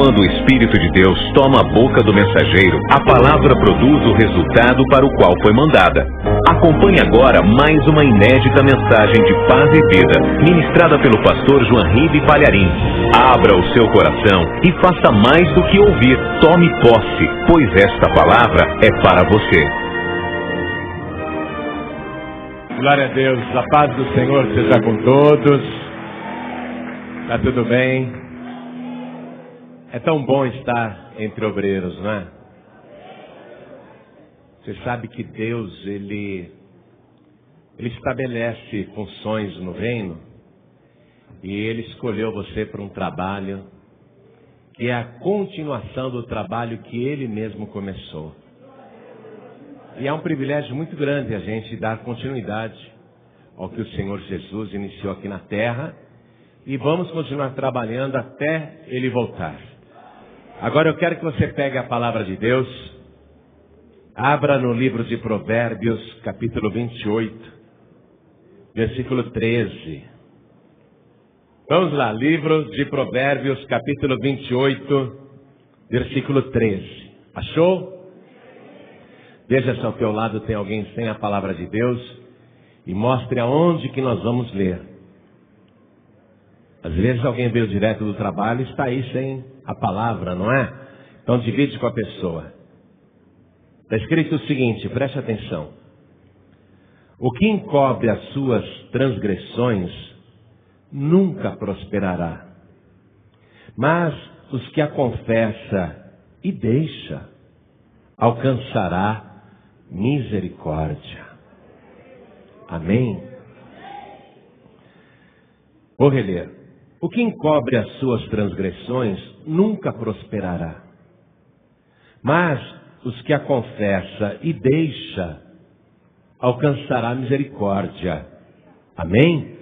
quando o Espírito de Deus toma a boca do mensageiro, a palavra produz o resultado para o qual foi mandada. Acompanhe agora mais uma inédita mensagem de paz e vida, ministrada pelo pastor Joanribe Palharim. Abra o seu coração e faça mais do que ouvir. Tome posse, pois esta palavra é para você. Glória a Deus, a paz do Senhor seja com todos. Tá tudo bem? É tão bom estar entre obreiros, não é? Você sabe que Deus, Ele estabelece funções no reino e Ele escolheu você para um trabalho que é a continuação do trabalho que Ele mesmo começou. E é um privilégio muito grande a gente dar continuidade ao que o Senhor Jesus iniciou aqui na terra e vamos continuar trabalhando até Ele voltar. Agora eu quero que você pegue a palavra de Deus, abra no livro de Provérbios, capítulo 28, versículo 13. Vamos lá, livro de Provérbios, capítulo 28, versículo 13. Achou? Veja se ao teu lado tem alguém sem a palavra de Deus e mostre aonde que nós vamos ler. Às vezes alguém veio direto do trabalho e está aí sem a palavra, não é? Então divide com a pessoa. Está escrito o seguinte, preste atenção. O que encobre as suas transgressões nunca prosperará. Mas os que a confessa e deixa, alcançará misericórdia. Amém? Vou reler. O que encobre as suas transgressões nunca prosperará. Mas os que a confessa e deixa, alcançará misericórdia. Amém?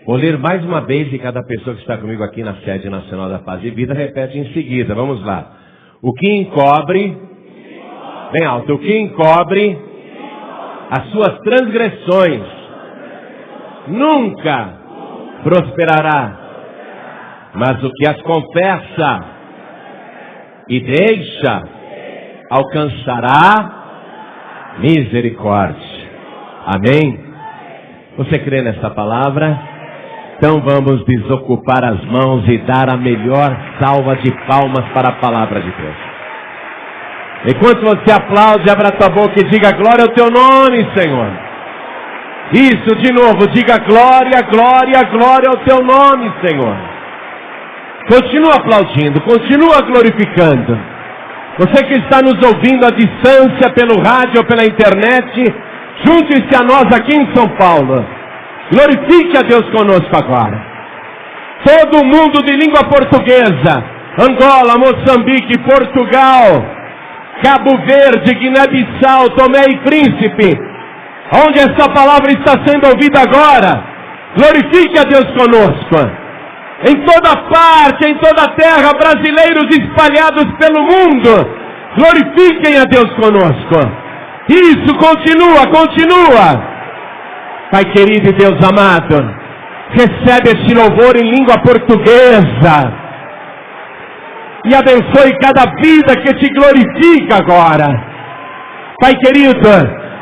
Vou ler mais uma vez e cada pessoa que está comigo aqui na sede nacional da Paz e Vida repete em seguida. Vamos lá. O que encobre, bem alto, o que encobre as suas transgressões nunca prosperará. Mas o que as confessa e deixa, alcançará misericórdia. Amém? Você crê nessa palavra? Então vamos desocupar as mãos e dar a melhor salva de palmas para a palavra de Deus. Enquanto você aplaude, abra tua boca e diga glória ao teu nome, Senhor. Isso, de novo, diga glória, glória, glória ao teu nome, Senhor. Continua aplaudindo, continua glorificando. Você que está nos ouvindo à distância, pelo rádio ou pela internet, junte-se a nós aqui em São Paulo. Glorifique a Deus conosco agora. Todo mundo de língua portuguesa, Angola, Moçambique, Portugal, Cabo Verde, Guiné-Bissau, Tomé e Príncipe, onde essa palavra está sendo ouvida agora, glorifique a Deus conosco. Em toda parte, em toda a terra, brasileiros espalhados pelo mundo, glorifiquem a Deus conosco. Isso, continua, continua. Pai querido e Deus amado, recebe este louvor em língua portuguesa e abençoe cada vida que te glorifica agora. Pai querido,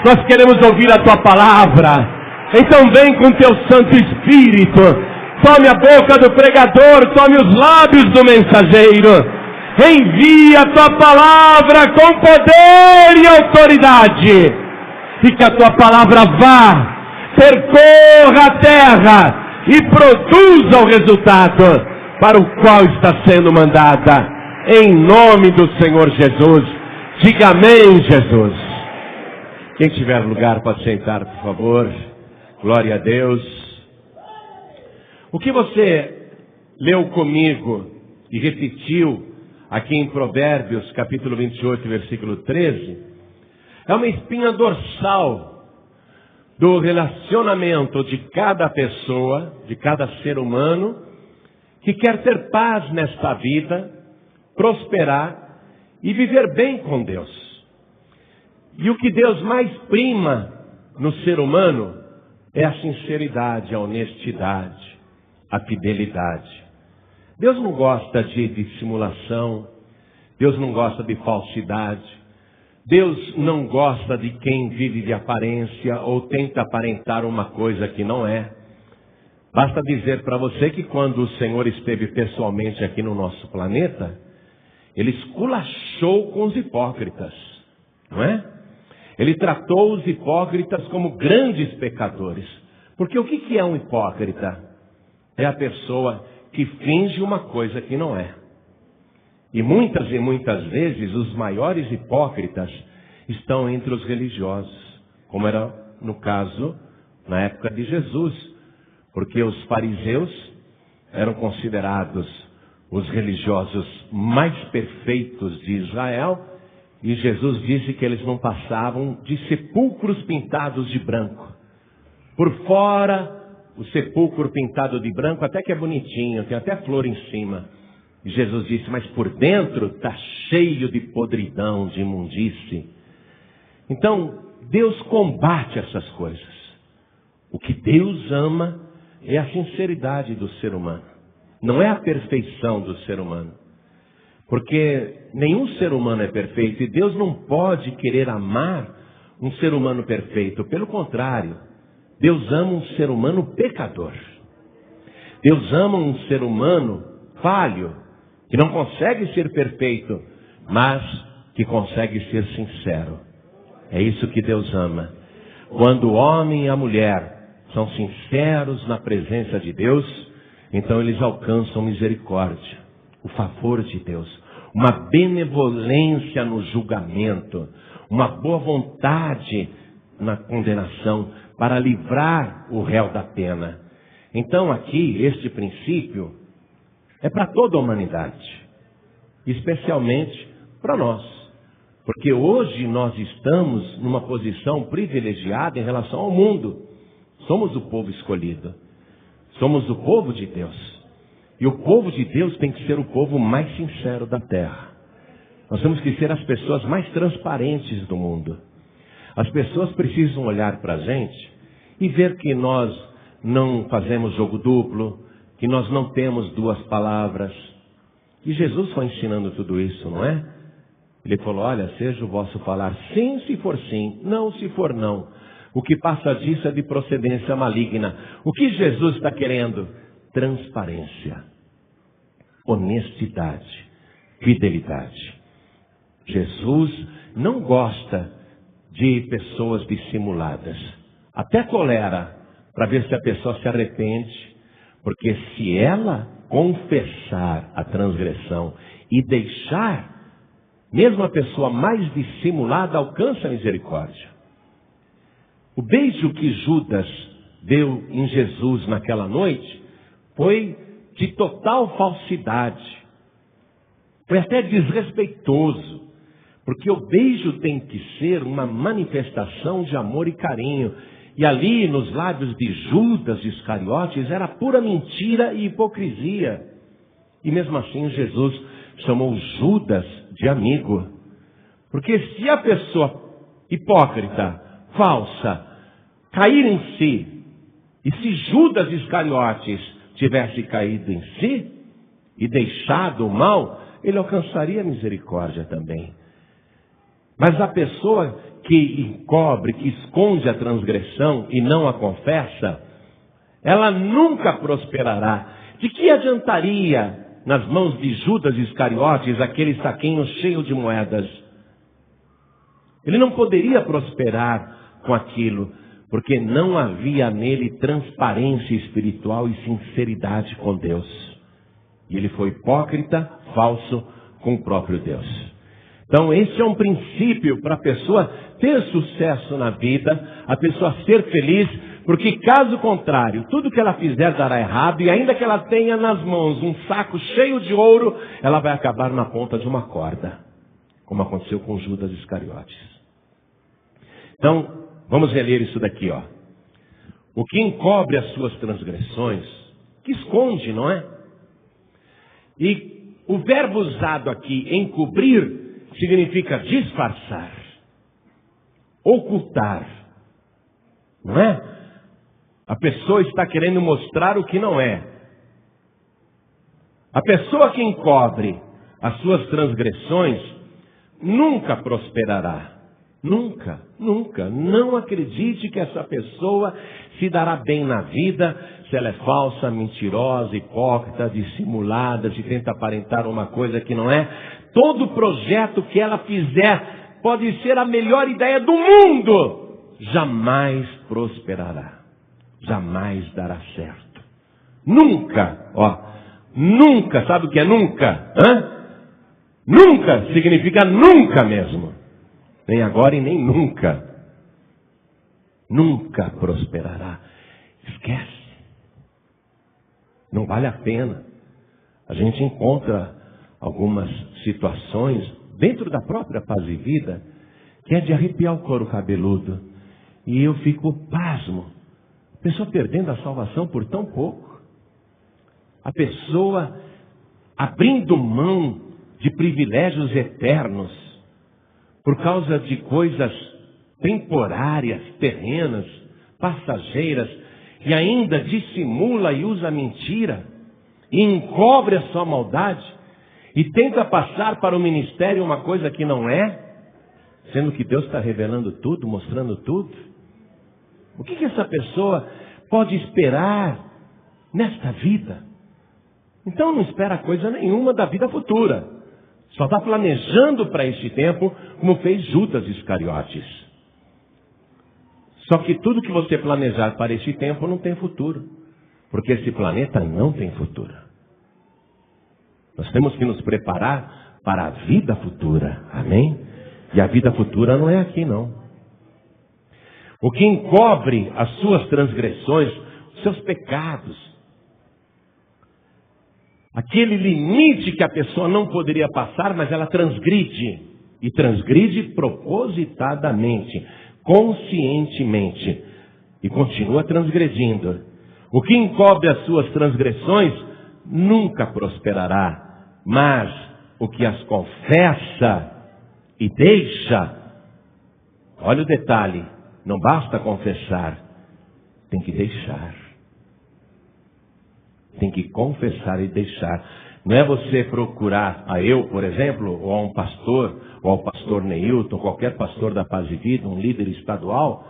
nós queremos ouvir a tua palavra, então vem com teu Santo Espírito. Tome a boca do pregador, tome os lábios do mensageiro. Envia a tua palavra com poder e autoridade. E que a tua palavra vá, percorra a terra e produza o resultado para o qual está sendo mandada. Em nome do Senhor Jesus. Diga amém, Jesus. Quem tiver lugar pode sentar, por favor. Glória a Deus. O que você leu comigo e repetiu aqui em Provérbios, capítulo 28, versículo 13, é uma espinha dorsal do relacionamento de cada pessoa, de cada ser humano, que quer ter paz nesta vida, prosperar e viver bem com Deus. E o que Deus mais prima no ser humano é a sinceridade, a honestidade, a fidelidade. Deus não gosta de dissimulação. Deus não gosta de falsidade. Deus não gosta de quem vive de aparência ou tenta aparentar uma coisa que não é. Basta dizer para você que quando o Senhor esteve pessoalmente aqui no nosso planeta, Ele esculachou com os hipócritas, não é? Ele tratou os hipócritas como grandes pecadores. Porque o que é um hipócrita? É a pessoa que finge uma coisa que não é. E muitas vezes os maiores hipócritas estão entre os religiosos, como era no caso na época de Jesus, porque os fariseus eram considerados os religiosos mais perfeitos de Israel, e Jesus disse que eles não passavam de sepulcros pintados de branco. Por fora, o sepulcro pintado de branco até que é bonitinho, tem até flor em cima. E Jesus disse, mas por dentro está cheio de podridão, de imundície. Então, Deus combate essas coisas. O que Deus ama é a sinceridade do ser humano. Não é a perfeição do ser humano. Porque nenhum ser humano é perfeito e Deus não pode querer amar um ser humano perfeito. Pelo contrário, Deus ama um ser humano pecador. Deus ama um ser humano falho, que não consegue ser perfeito, mas que consegue ser sincero. É isso que Deus ama. Quando o homem e a mulher são sinceros na presença de Deus, então eles alcançam misericórdia, o favor de Deus, uma benevolência no julgamento, uma boa vontade na condenação para livrar o réu da pena. Então aqui, este princípio é para toda a humanidade, especialmente para nós. Porque hoje nós estamos numa posição privilegiada em relação ao mundo. Somos o povo escolhido. Somos o povo de Deus. E o povo de Deus tem que ser o povo mais sincero da terra. Nós temos que ser as pessoas mais transparentes do mundo. As pessoas precisam olhar para a gente e ver que nós não fazemos jogo duplo, que nós não temos duas palavras. E Jesus foi ensinando tudo isso, não é? Ele falou, olha, seja o vosso falar sim se for sim, não se for não. O que passa disso é de procedência maligna. O que Jesus está querendo? Transparência, honestidade, fidelidade. Jesus não gosta de pessoas dissimuladas. Até tolera para ver se a pessoa se arrepende. Porque se ela confessar a transgressão e deixar, mesmo a pessoa mais dissimulada alcança a misericórdia. O beijo que Judas deu em Jesus naquela noite foi de total falsidade. Foi até desrespeitoso. Porque o beijo tem que ser uma manifestação de amor e carinho. E ali nos lábios de Judas Iscariotes era pura mentira e hipocrisia. E mesmo assim Jesus chamou Judas de amigo. Porque se a pessoa hipócrita, falsa, cair em si, e se Judas Iscariotes tivesse caído em si e deixado o mal, ele alcançaria a misericórdia também. Mas a pessoa que encobre, que esconde a transgressão e não a confessa, ela nunca prosperará. De que adiantaria nas mãos de Judas Iscariotes aquele saquinho cheio de moedas? Ele não poderia prosperar com aquilo, porque não havia nele transparência espiritual e sinceridade com Deus. E ele foi hipócrita, falso com o próprio Deus. Então esse é um princípio para a pessoa ter sucesso na vida, a pessoa ser feliz, porque caso contrário, tudo que ela fizer dará errado, e ainda que ela tenha nas mãos um saco cheio de ouro, ela vai acabar na ponta de uma corda, como aconteceu com Judas Iscariotes. Então, vamos reler isso daqui, ó. O que encobre as suas transgressões, que esconde, não é? E o verbo usado aqui, encobrir, significa disfarçar, ocultar, não é? A pessoa está querendo mostrar o que não é. A pessoa que encobre as suas transgressões nunca prosperará. Nunca, nunca. Não acredite que essa pessoa se dará bem na vida se ela é falsa, mentirosa, hipócrita, dissimulada, se tenta aparentar uma coisa que não é. Todo projeto que ela fizer pode ser a melhor ideia do mundo, jamais prosperará. Jamais dará certo. Nunca, nunca, sabe o que é nunca? Nunca significa nunca mesmo. Nem agora e nem nunca. Nunca prosperará. Esquece. Não vale a pena. A gente encontra algumas situações dentro da própria Paz e Vida que é de arrepiar o couro cabeludo. E eu fico pasmo. A pessoa perdendo a salvação por tão pouco. A pessoa abrindo mão de privilégios eternos por causa de coisas temporárias, terrenas, passageiras, e ainda dissimula e usa mentira, e encobre a sua maldade, e tenta passar para o ministério uma coisa que não é, sendo que Deus está revelando tudo, mostrando tudo. O que essa pessoa pode esperar nesta vida? Então não espera coisa nenhuma da vida futura. Só está planejando para este tempo, como fez Judas Iscariotes. Só que tudo que você planejar para este tempo não tem futuro. Porque esse planeta não tem futuro. Nós temos que nos preparar para a vida futura. Amém? E a vida futura não é aqui não. O que encobre as suas transgressões, os seus pecados, aquele limite que a pessoa não poderia passar, mas ela transgride. E transgride propositadamente, conscientemente. E continua transgredindo. O que encobre as suas transgressões nunca prosperará. Mas o que as confessa e deixa, olha o detalhe, não basta confessar, tem que deixar. Tem que confessar e deixar. Não é você procurar a eu, por exemplo, ou a um pastor, ou ao pastor Neilton, qualquer pastor da Paz e Vida, um líder estadual,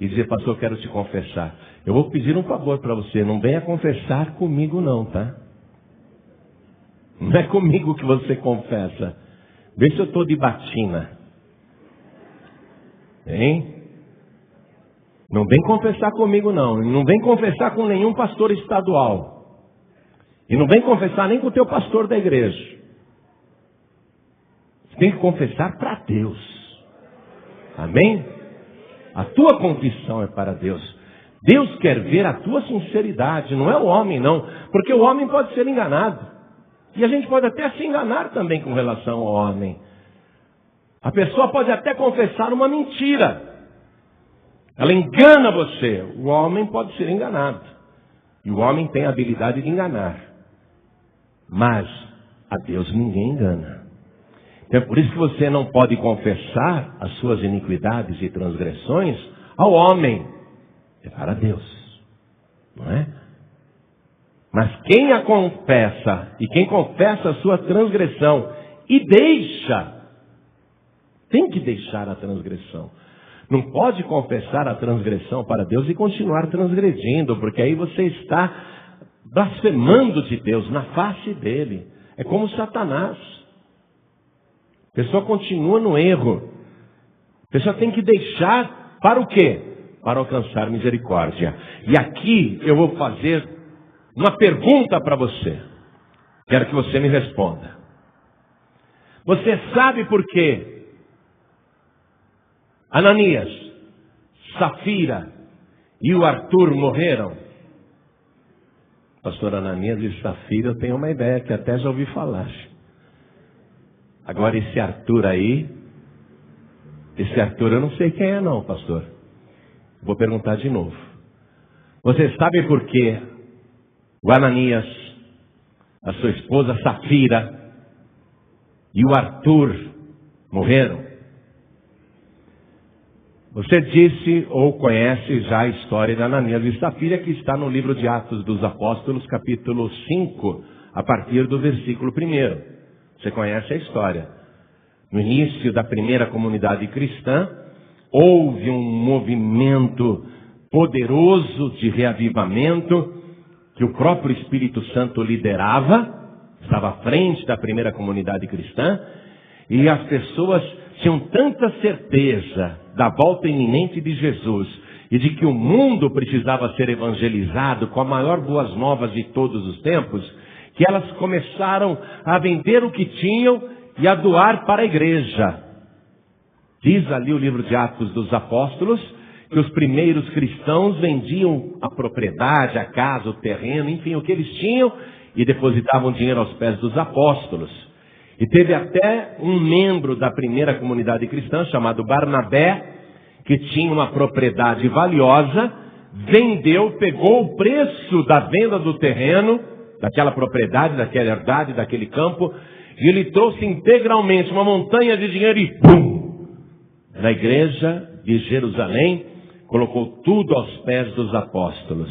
e dizer, pastor, quero te confessar. Eu vou pedir um favor para você, não venha confessar comigo não, tá? Não é comigo que você confessa. Vê se eu estou de batina. Hein? Não vem confessar comigo não. Não vem confessar com nenhum pastor estadual. E não vem confessar nem com o teu pastor da igreja. Você tem que confessar para Deus. Amém? A tua confissão é para Deus. Deus quer ver a tua sinceridade, não é o homem não. Porque o homem pode ser enganado. E a gente pode até se enganar também com relação ao homem. A pessoa pode até confessar uma mentira. Ela engana você. O homem pode ser enganado. E o homem tem a habilidade de enganar. Mas a Deus ninguém engana. Então é por isso que você não pode confessar as suas iniquidades e transgressões ao homem. É para Deus. Não é? Mas quem a confessa, e quem confessa a sua transgressão e deixa, tem que deixar a transgressão. Não pode confessar a transgressão para Deus e continuar transgredindo, porque aí você está blasfemando de Deus na face dele. É como Satanás. A pessoa continua no erro. A pessoa tem que deixar para o quê? Para alcançar misericórdia. E aqui eu vou fazer uma pergunta para você. Quero que você me responda. Você sabe por quê Ananias, Safira e o Arthur morreram? Pastor Ananias e Safira, eu tenho uma ideia que até já ouvi falar. Agora esse Arthur aí, eu não sei quem é não, pastor. Vou perguntar de novo. Você sabe por que o Ananias, a sua esposa Safira e o Arthur morreram? Você disse ou conhece já a história de Ananias e Safira, que está no livro de Atos dos Apóstolos, capítulo 5, a partir do versículo 1. Você conhece a história. No início da primeira comunidade cristã, houve um movimento poderoso de reavivamento que o próprio Espírito Santo liderava, estava à frente da primeira comunidade cristã, e as pessoas tinham tanta certeza da volta iminente de Jesus e de que o mundo precisava ser evangelizado com a maior boas novas de todos os tempos, que elas começaram a vender o que tinham e a doar para a igreja. Diz ali o livro de Atos dos Apóstolos que os primeiros cristãos vendiam a propriedade, a casa, o terreno, enfim, o que eles tinham, e depositavam dinheiro aos pés dos apóstolos. E teve até um membro da primeira comunidade cristã, chamado Barnabé, que tinha uma propriedade valiosa, vendeu, pegou o preço da venda do terreno, daquela propriedade, daquela herdade, daquele campo, e ele trouxe integralmente uma montanha de dinheiro e pum! Na igreja de Jerusalém, colocou tudo aos pés dos apóstolos.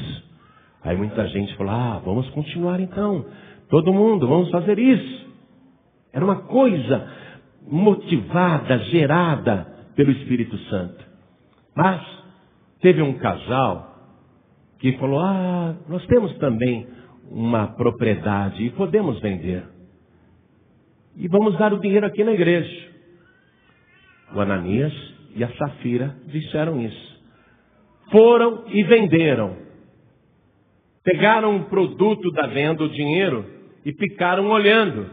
Aí muita gente falou, vamos continuar então, todo mundo, vamos fazer isso. Era uma coisa motivada, gerada pelo Espírito Santo. Mas teve um casal que falou, nós temos também uma propriedade e podemos vender. E vamos dar o dinheiro aqui na igreja. O Ananias e a Safira disseram isso. Foram e venderam. Pegaram o produto da venda, o dinheiro, e ficaram olhando.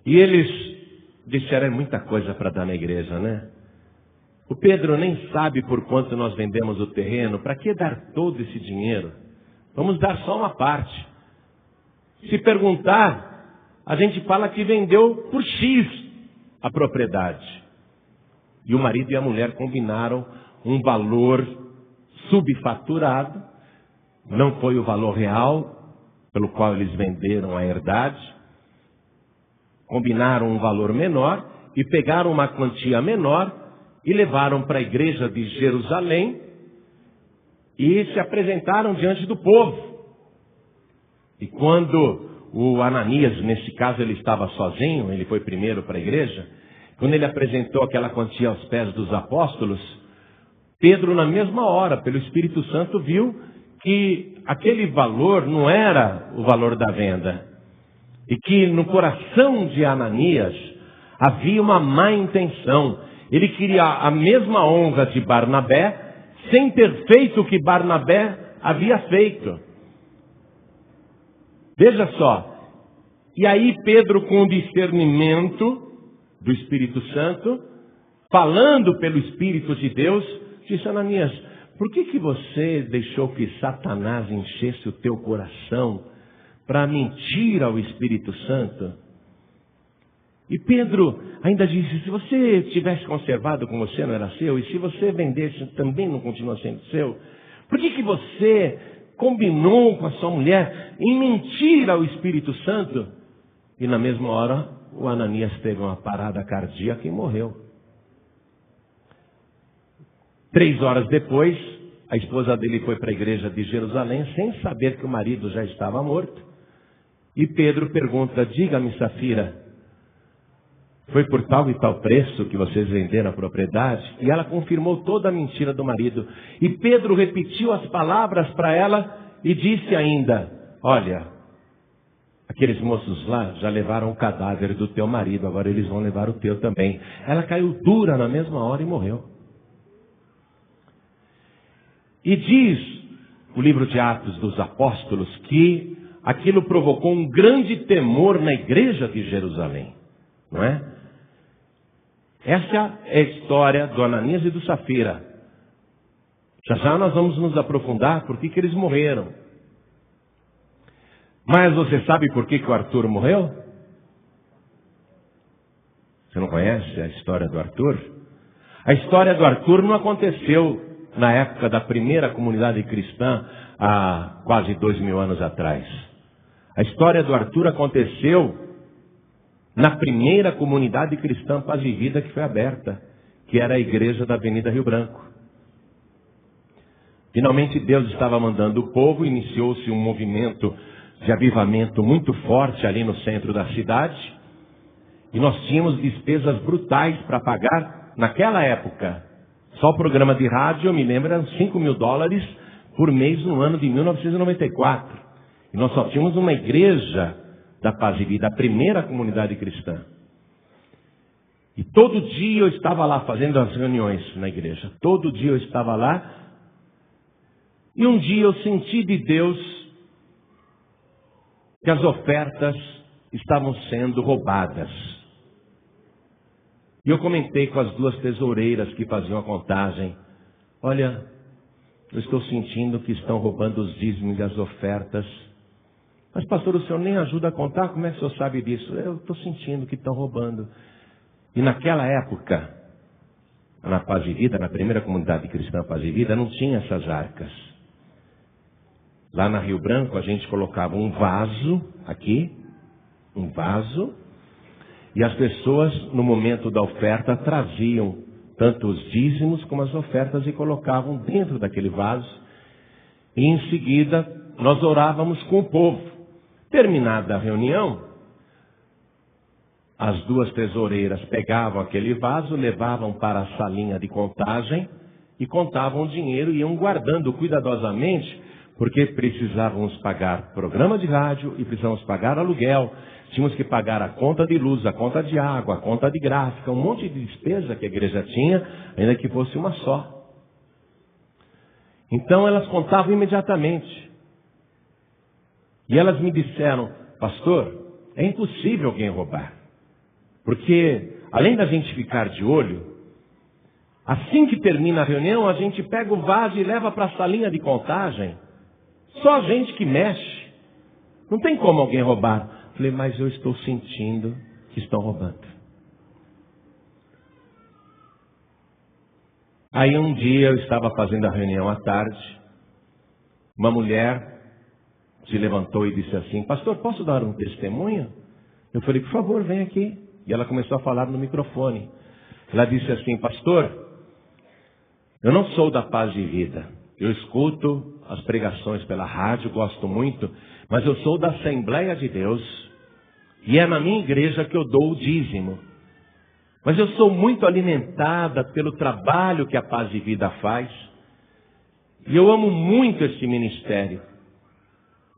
E eles disseram, é muita coisa para dar na igreja, né? O Pedro nem sabe por quanto nós vendemos o terreno, para que dar todo esse dinheiro? Vamos dar só uma parte. Se perguntar, a gente fala que vendeu por X a propriedade. E o marido e a mulher combinaram um valor subfaturado, não foi o valor real pelo qual eles venderam a herdade. Combinaram um valor menor e pegaram uma quantia menor e levaram para a igreja de Jerusalém e se apresentaram diante do povo. E quando o Ananias, nesse caso ele estava sozinho, ele foi primeiro para a igreja, quando ele apresentou aquela quantia aos pés dos apóstolos, Pedro na mesma hora, pelo Espírito Santo, viu que aquele valor não era o valor da venda. E que no coração de Ananias havia uma má intenção. Ele queria a mesma honra de Barnabé, sem ter feito o que Barnabé havia feito. Veja só. E aí Pedro, com o discernimento do Espírito Santo, falando pelo Espírito de Deus, disse, Ananias, por que você deixou que Satanás enchesse o teu coração para mentir ao Espírito Santo? E Pedro ainda disse, se você tivesse conservado com você não era seu, e se você vendesse também não continua sendo seu, por que você combinou com a sua mulher em mentir ao Espírito Santo? E na mesma hora o Ananias teve uma parada cardíaca e morreu. 3 horas depois, a esposa dele foi para a igreja de Jerusalém sem saber que o marido já estava morto. E Pedro pergunta, diga-me, Safira, foi por tal e tal preço que vocês venderam a propriedade? E ela confirmou toda a mentira do marido. E Pedro repetiu as palavras para ela e disse ainda, olha, aqueles moços lá já levaram o cadáver do teu marido, agora eles vão levar o teu também. Ela caiu dura na mesma hora e morreu. E diz o livro de Atos dos Apóstolos que aquilo provocou um grande temor na igreja de Jerusalém, não é? Essa é a história do Ananias e do Safira. Já nós vamos nos aprofundar por que eles morreram. Mas você sabe por que o Arthur morreu? Você não conhece a história do Arthur? A história do Arthur não aconteceu na época da primeira comunidade cristã, há quase 2000 anos atrás. A história do Arthur aconteceu na primeira comunidade cristã Paz e Vida que foi aberta, que era a igreja da Avenida Rio Branco. Finalmente Deus estava mandando o povo, iniciou-se um movimento de avivamento muito forte ali no centro da cidade. E nós tínhamos despesas brutais para pagar naquela época. Só o programa de rádio, eu me lembro, eram $5.000 por mês no ano de 1994. E nós só tínhamos uma igreja da Paz e Vida, a primeira comunidade cristã. E todo dia eu estava lá fazendo as reuniões na igreja. Todo dia eu estava lá. E um dia eu senti de Deus que as ofertas estavam sendo roubadas. E eu comentei com as duas tesoureiras que faziam a contagem. Olha, eu estou sentindo que estão roubando os dízimos e as ofertas. Mas pastor, o senhor nem ajuda a contar? Como é que o senhor sabe disso? Eu estou sentindo que estão roubando. E naquela época, na Paz e Vida, na primeira comunidade cristã Paz e Vida, não tinha essas arcas. Lá na Rio Branco, a gente colocava um vaso aqui, um vaso, e as pessoas, no momento da oferta, traziam tanto os dízimos como as ofertas e colocavam dentro daquele vaso. E em seguida, nós orávamos com o povo. Terminada a reunião, as duas tesoureiras pegavam aquele vaso, levavam para a salinha de contagem e contavam o dinheiro e iam guardando cuidadosamente, porque precisávamos pagar programa de rádio e precisávamos pagar aluguel. Tínhamos que pagar a conta de luz, a conta de água, a conta de gráfica, um monte de despesa que a igreja tinha, ainda que fosse uma só. Então elas contavam imediatamente. E elas me disseram, pastor, é impossível alguém roubar. Porque, além da gente ficar de olho, assim que termina a reunião, a gente pega o vaso e leva para a salinha de contagem. Só a gente que mexe. Não tem como alguém roubar. Falei, mas eu estou sentindo que estão roubando. Aí um dia eu estava fazendo a reunião à tarde. Uma mulher se levantou e disse assim, pastor, posso dar um testemunho? Eu falei, por favor, vem aqui. E ela começou a falar no microfone. Ela disse assim, pastor, eu não sou da Paz de Vida. Eu escuto as pregações pela rádio, gosto muito, mas eu sou da Assembleia de Deus. E é na minha igreja que eu dou o dízimo. Mas eu sou muito alimentada pelo trabalho que a Paz de Vida faz. E eu amo muito esse ministério.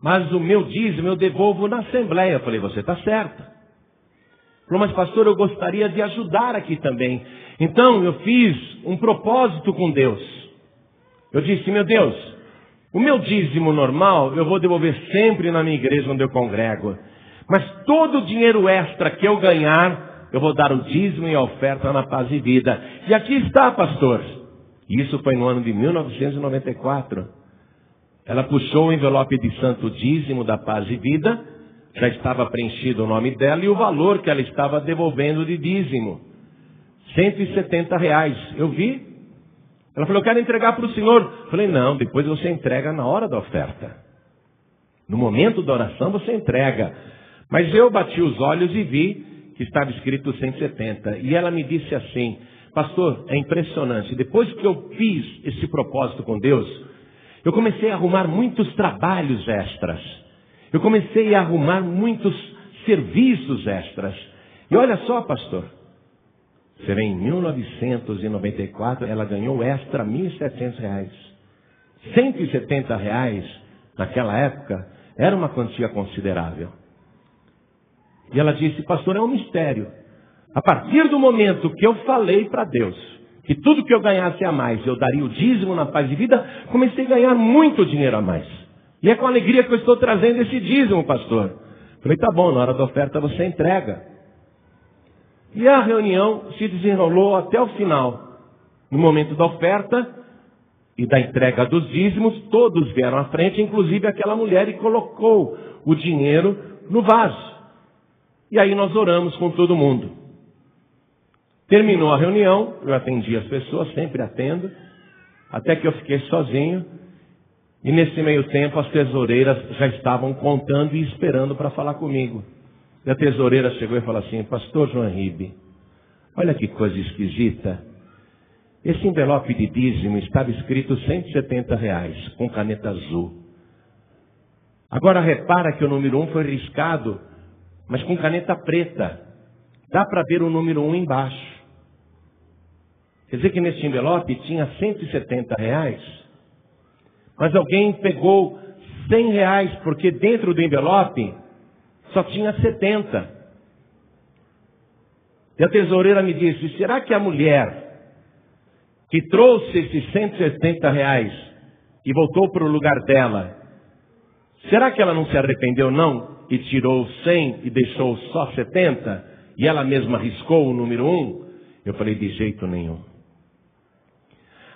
Mas o meu dízimo eu devolvo na Assembleia. Eu falei, você está certa. Falou, mas pastor, eu gostaria de ajudar aqui também. Então eu fiz um propósito com Deus. Eu disse, meu Deus, o meu dízimo normal eu vou devolver sempre na minha igreja onde eu congrego. Mas todo o dinheiro extra que eu ganhar, eu vou dar o dízimo e a oferta na Paz e Vida. E aqui está, pastor. Isso foi no ano de 1994. Ela puxou o envelope de santo dízimo da Paz e Vida. Já estava preenchido o nome dela e o valor que ela estava devolvendo de dízimo. R$170. Eu vi. Ela falou, eu quero entregar para o senhor. Eu falei, não, depois você entrega na hora da oferta. No momento da oração você entrega. Mas eu bati os olhos e vi que estava escrito 170. E ela me disse assim, pastor, é impressionante. Depois que eu fiz esse propósito com Deus, eu comecei a arrumar muitos trabalhos extras. Eu comecei a arrumar muitos serviços extras. E olha só, pastor. Você vê, em 1994, ela ganhou extra R$1.700. R$170 naquela época era uma quantia considerável. E ela disse, pastor, é um mistério. A partir do momento que eu falei para Deus que tudo que eu ganhasse a mais, eu daria o dízimo na Paz de Vida, comecei a ganhar muito dinheiro a mais. E é com alegria que eu estou trazendo esse dízimo, pastor. Falei, tá bom, na hora da oferta você entrega. E a reunião se desenrolou até o final. No momento da oferta e da entrega dos dízimos, todos vieram à frente, inclusive aquela mulher, e colocou o dinheiro no vaso. E aí nós oramos com todo mundo. Terminou a reunião, eu atendi as pessoas, sempre atendo, até que eu fiquei sozinho. E nesse meio tempo as tesoureiras já estavam contando e esperando para falar comigo. E a tesoureira chegou e falou assim, pastor João Ribe, olha que coisa esquisita. Esse envelope de dízimo estava escrito R$170, com caneta azul. Agora repara que o número 1 foi riscado, mas com caneta preta. Dá para ver o número 1 embaixo. Quer dizer que nesse envelope tinha R$170, mas alguém pegou R$100, porque dentro do envelope só tinha 70. E a tesoureira me disse, será que a mulher que trouxe esses R$170 e voltou para o lugar dela, será que ela não se arrependeu não? E tirou 100 e deixou só 70? E ela mesma riscou o número 1? Eu falei, de jeito nenhum.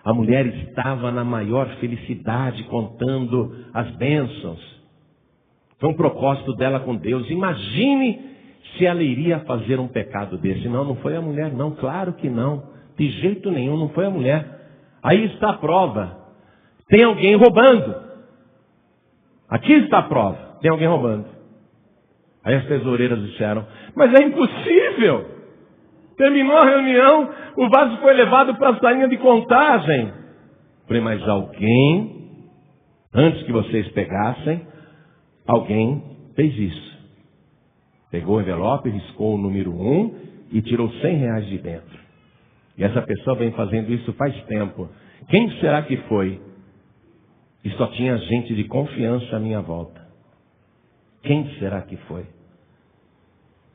A mulher estava na maior felicidade, contando as bênçãos. Foi um propósito dela com Deus. Imagine se ela iria fazer um pecado desse. Não, não foi a mulher, não. Claro que não. De jeito nenhum, não foi a mulher. Aí está a prova. Tem alguém roubando. Aqui está a prova. Tem alguém roubando. Aí as tesoureiras disseram, mas é impossível. Terminou a reunião, o vaso foi levado para a salinha de contagem. Falei, mas alguém, antes que vocês pegassem, alguém fez isso. Pegou o envelope, riscou o número 1 e tirou R$100 de dentro. E essa pessoa vem fazendo isso faz tempo. Quem será que foi? E só tinha gente de confiança à minha volta. Quem será que foi?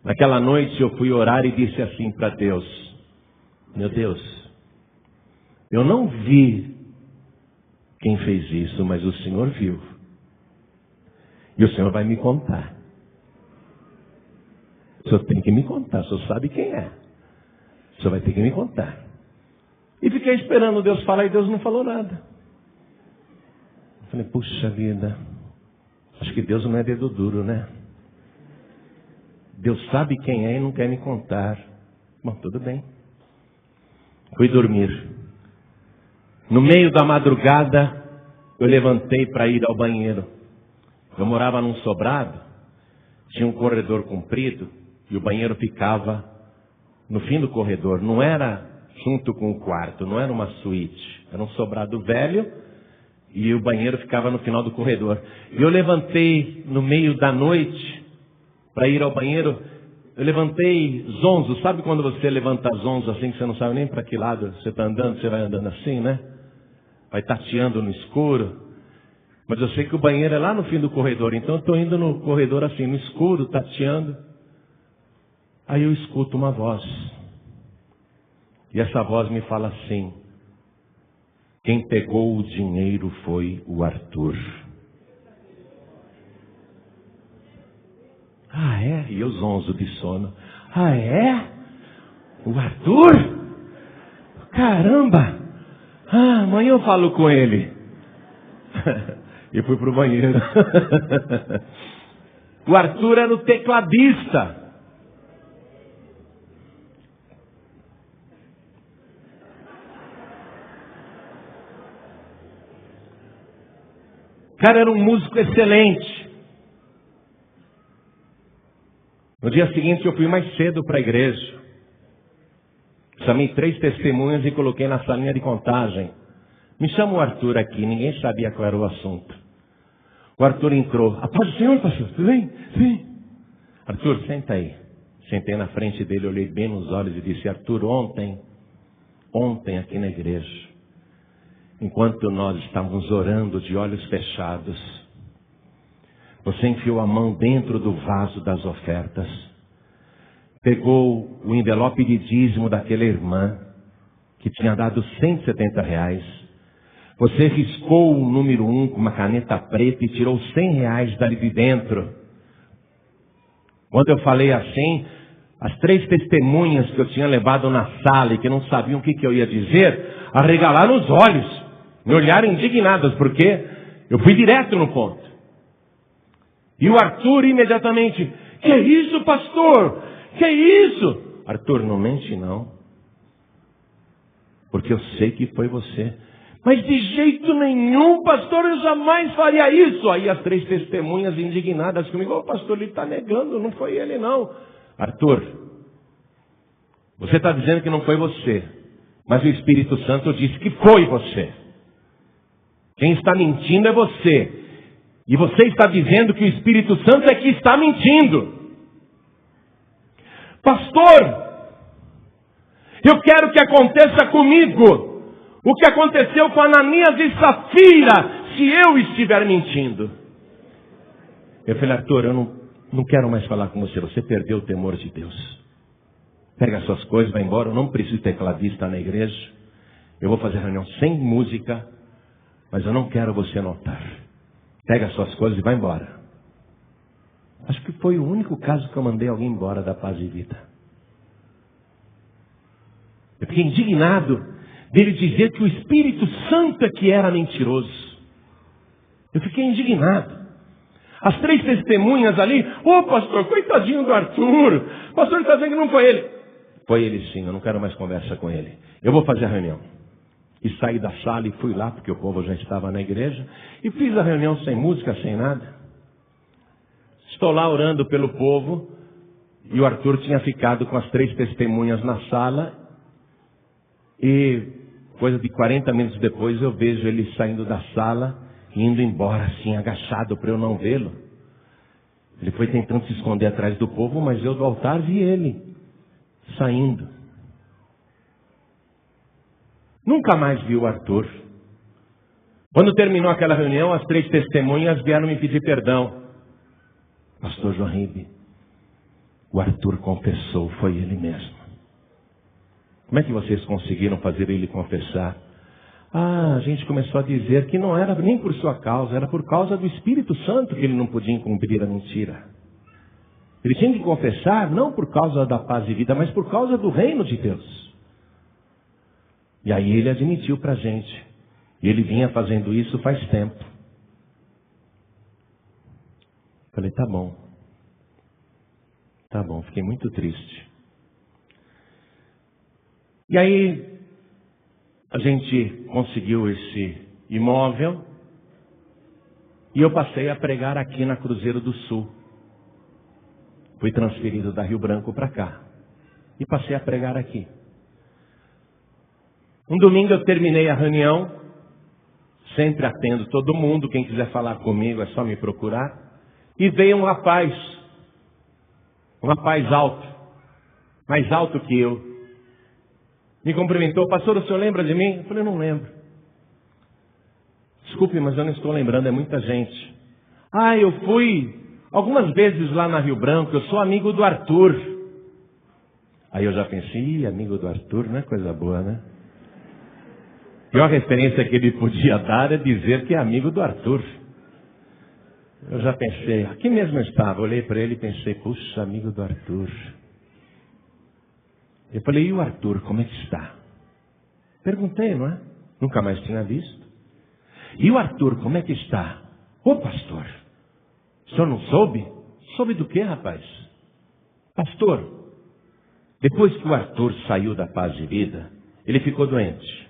Naquela noite eu fui orar e disse assim para Deus, meu Deus, eu não vi quem fez isso, mas o Senhor viu. E o Senhor vai me contar. O Senhor tem que me contar, o Senhor sabe quem é. O Senhor vai ter que me contar. E fiquei esperando Deus falar e Deus não falou nada. Eu falei, puxa vida, acho que Deus não é dedo duro, né? Deus sabe quem é e não quer me contar. Bom, tudo bem. Fui dormir. No meio da madrugada, eu levantei para ir ao banheiro. Eu morava num sobrado, tinha um corredor comprido, e o banheiro ficava no fim do corredor. Não era junto com o quarto, não era uma suíte. Era um sobrado velho, e o banheiro ficava no final do corredor. E eu levantei no meio da noite para ir ao banheiro. Eu levantei zonzo. Sabe quando você levanta zonzo assim, que você não sabe nem para que lado você está andando? Você vai andando assim, né? Vai tateando no escuro. Mas eu sei que o banheiro é lá no fim do corredor. Então eu estou indo no corredor assim, no escuro, tateando. Aí eu escuto uma voz. E essa voz me fala assim, quem pegou o dinheiro foi o Arthur. Ah, é? E eu zonzo de sono. Ah, é? O Arthur? Caramba! Ah, amanhã eu falo com ele. E fui pro banheiro. O Arthur era o tecladista. O cara era um músico excelente. No dia seguinte eu fui mais cedo para a igreja. Chamei 3 testemunhas e coloquei na salinha de contagem. Me chama o Arthur aqui, ninguém sabia qual era o assunto. O Arthur entrou. A paz do Senhor, pastor, tudo bem? Sim. Arthur, senta aí. Sentei na frente dele, olhei bem nos olhos e disse, Arthur, ontem aqui na igreja, enquanto nós estávamos orando de olhos fechados, você enfiou a mão dentro do vaso das ofertas, pegou o envelope de dízimo daquela irmã, que tinha dado R$170, você riscou o número 1 com uma caneta preta e tirou R$100 dali de dentro. Quando eu falei assim, as 3 testemunhas que eu tinha levado na sala e que não sabiam o que eu ia dizer, arregalaram os olhos, me olharam indignadas, porque eu fui direto no ponto. E o Arthur imediatamente, que é isso, pastor? Que é isso? Arthur, não mente não. Porque eu sei que foi você. Mas de jeito nenhum, pastor, eu jamais faria isso. Aí as 3 testemunhas indignadas comigo, o pastor, ele está negando, não foi ele não. Arthur, você está dizendo que não foi você, mas o Espírito Santo disse que foi você. Quem está mentindo é você. E você está dizendo que o Espírito Santo é que está mentindo. Pastor, eu quero que aconteça comigo o que aconteceu com Ananias e Safira, se eu estiver mentindo. Eu falei, Arthur, eu não quero mais falar com você. Você perdeu o temor de Deus. Pega as suas coisas, vai embora. Eu não preciso de tecladista na igreja. Eu vou fazer reunião sem música, mas eu não quero você notar. Pega as suas coisas e vai embora. Acho que foi o único caso que eu mandei alguém embora da Paz e Vida. Eu fiquei indignado dele dizer que o Espírito Santo é que era mentiroso. Eu fiquei indignado. As 3 testemunhas ali, pastor, coitadinho do Arthur. Pastor, está dizendo que não foi ele. Foi ele sim, eu não quero mais conversa com ele. Eu vou fazer a reunião. E saí da sala e fui lá, porque o povo já estava na igreja. E fiz a reunião sem música, sem nada. Estou lá orando pelo povo. E o Arthur tinha ficado com as 3 testemunhas na sala. E coisa de 40 minutos depois eu vejo ele saindo da sala, indo embora assim, agachado para eu não vê-lo. Ele foi tentando se esconder atrás do povo, mas eu do altar vi ele saindo. Nunca mais vi o Arthur. Quando terminou aquela reunião, as 3 testemunhas vieram me pedir perdão. Pastor João Ribe, o Arthur confessou, foi ele mesmo. Como é que vocês conseguiram fazer ele confessar? A gente começou a dizer que não era nem por sua causa, era por causa do Espírito Santo que ele não podia incumprir a mentira. Ele tinha que confessar não por causa da Paz e Vida, mas por causa do reino de Deus. E aí ele admitiu para a gente. E ele vinha fazendo isso faz tempo. Falei, tá bom. Tá bom, fiquei muito triste. E aí a gente conseguiu esse imóvel e eu passei a pregar aqui na Cruzeiro do Sul. Fui transferido da Rio Branco para cá e passei a pregar aqui. Um domingo eu terminei a reunião, sempre atendo todo mundo, quem quiser falar comigo é só me procurar. E veio um rapaz alto, mais alto que eu. Me cumprimentou, pastor, o senhor lembra de mim? Eu falei, não lembro. Desculpe, mas eu não estou lembrando, é muita gente. Eu fui algumas vezes lá na Rio Branco, eu sou amigo do Arthur. Aí eu já pensei, amigo do Arthur, não é coisa boa, né? A pior referência que ele podia dar é dizer que é amigo do Arthur. Eu já pensei, aqui mesmo eu estava, olhei para ele e pensei, puxa, amigo do Arthur. Eu falei, e o Arthur, como é que está? Perguntei, não é? Nunca mais tinha visto. E o Arthur, como é que está? Ô pastor, o senhor não soube? Soube do quê, rapaz? Pastor, depois que o Arthur saiu da Paz de Vida, ele ficou doente.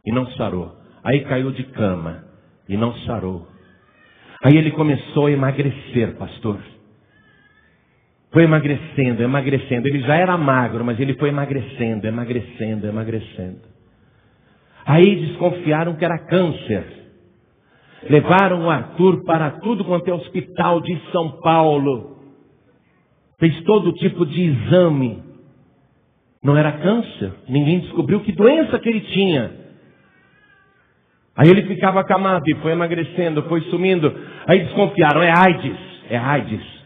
E não sarou. Aí caiu de cama. E não sarou. Aí ele começou a emagrecer, pastor. Foi emagrecendo. Ele já era magro, mas ele foi emagrecendo. Aí desconfiaram que era câncer. Levaram o Arthur para tudo quanto é hospital de São Paulo. Fez todo tipo de exame. Não era câncer. Ninguém descobriu que doença que ele tinha. Aí ele ficava acamado e foi emagrecendo, foi sumindo. Aí desconfiaram, é AIDS.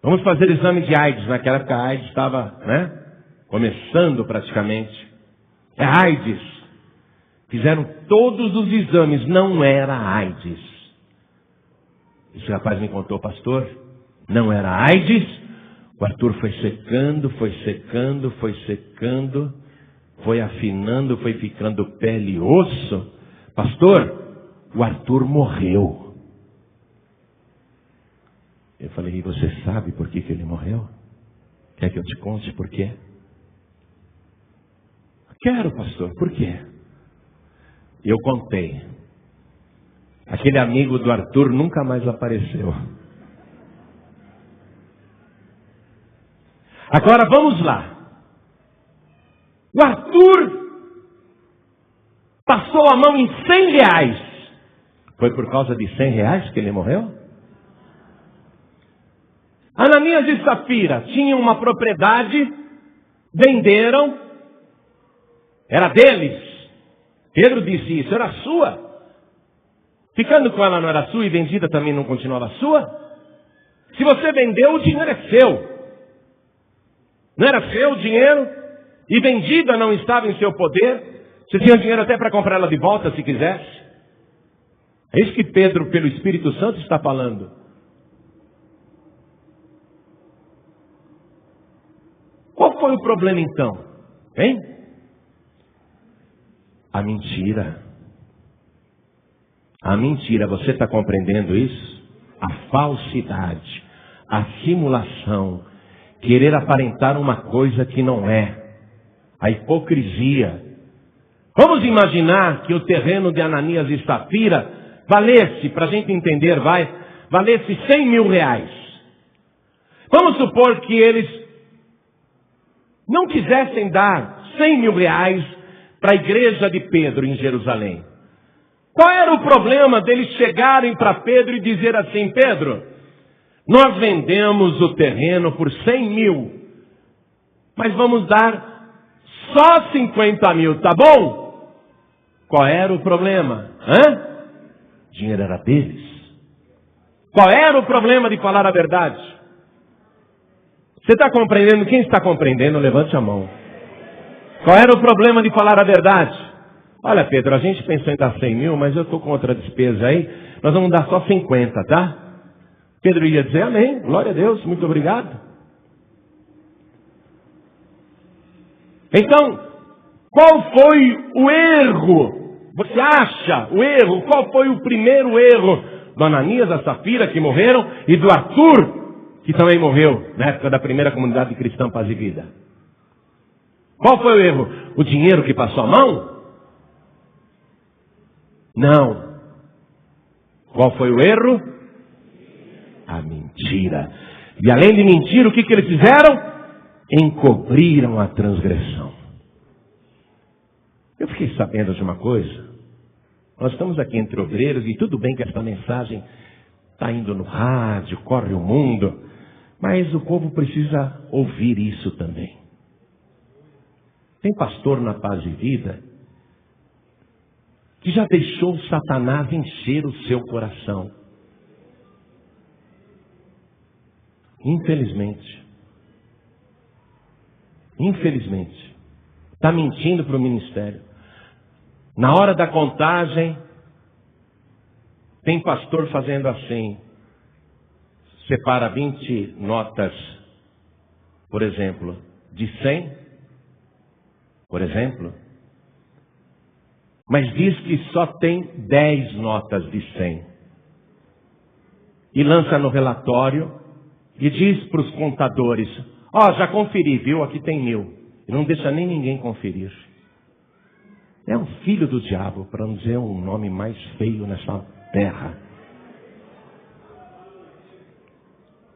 Vamos fazer exame de AIDS. Naquela época a AIDS estava, começando praticamente. É AIDS. Fizeram todos os exames, não era AIDS. Esse rapaz me contou, pastor, não era AIDS. O Arthur foi secando, foi afinando, foi ficando pele e osso. Pastor, o Arthur morreu. Eu falei, e você sabe por que ele morreu? Quer que eu te conte por quê? Quero, pastor, por quê? Eu contei. Aquele amigo do Arthur nunca mais apareceu. Agora vamos lá. O Arthur passou a mão em R$100 Foi por causa de 100 reais que ele morreu? Ananias e Safira tinham uma propriedade, venderam, era deles. Pedro disse isso, era sua. Ficando com ela não era sua e vendida também não continuava sua? Se você vendeu, o dinheiro é seu. Não era seu o dinheiro? E vendida não estava em seu poder? Você tinha dinheiro até para comprar ela de volta se quisesse? É isso que Pedro, pelo Espírito Santo, está falando. Qual foi o problema então? Hein? A mentira. A mentira, você está compreendendo isso? A falsidade, a simulação, querer aparentar uma coisa que não é. A hipocrisia. Vamos imaginar que o terreno de Ananias e Safira valesse, para a gente entender, valesse 100 mil reais. Vamos supor que eles não quisessem dar 100 mil reais para a igreja de Pedro em Jerusalém. Qual era o problema deles chegarem para Pedro e dizer assim: Pedro, nós vendemos o terreno por 100 mil, mas vamos dar só 50 mil, tá bom? Qual era o problema? O dinheiro era deles. Qual era o problema de falar a verdade? Você está compreendendo? Quem está compreendendo, levante a mão. Qual era o problema de falar a verdade? Olha, Pedro, a gente pensou em dar 100 mil, mas eu estou com outra despesa aí. Nós vamos dar só 50, tá? Pedro ia dizer amém, glória a Deus, muito obrigado. Então, qual foi o erro? Você acha o erro? Qual foi o primeiro erro do Ananias, da Safira, que morreram, e do Arthur, que também morreu na época da primeira comunidade cristã Paz e Vida? Qual foi o erro? O dinheiro que passou a mão? Não. Qual foi o erro? A mentira. E além de mentir, o que eles fizeram? Encobriram a transgressão. Eu fiquei sabendo de uma coisa. Nós estamos aqui entre obreiros e tudo bem que essa mensagem está indo no rádio, corre o mundo, mas o povo precisa ouvir isso também. Tem pastor na Paz e Vida que já deixou Satanás encher o seu coração. Infelizmente. Infelizmente. Está mentindo para o ministério. Na hora da contagem, tem pastor fazendo assim. Separa 20 notas, por exemplo, de 100, por exemplo. Mas diz que só tem 10 notas de 100. E lança no relatório e diz para os contadores: já conferi, viu? Aqui tem 1000. E não deixa nem ninguém conferir. É um filho do diabo, para não dizer um nome mais feio nessa terra.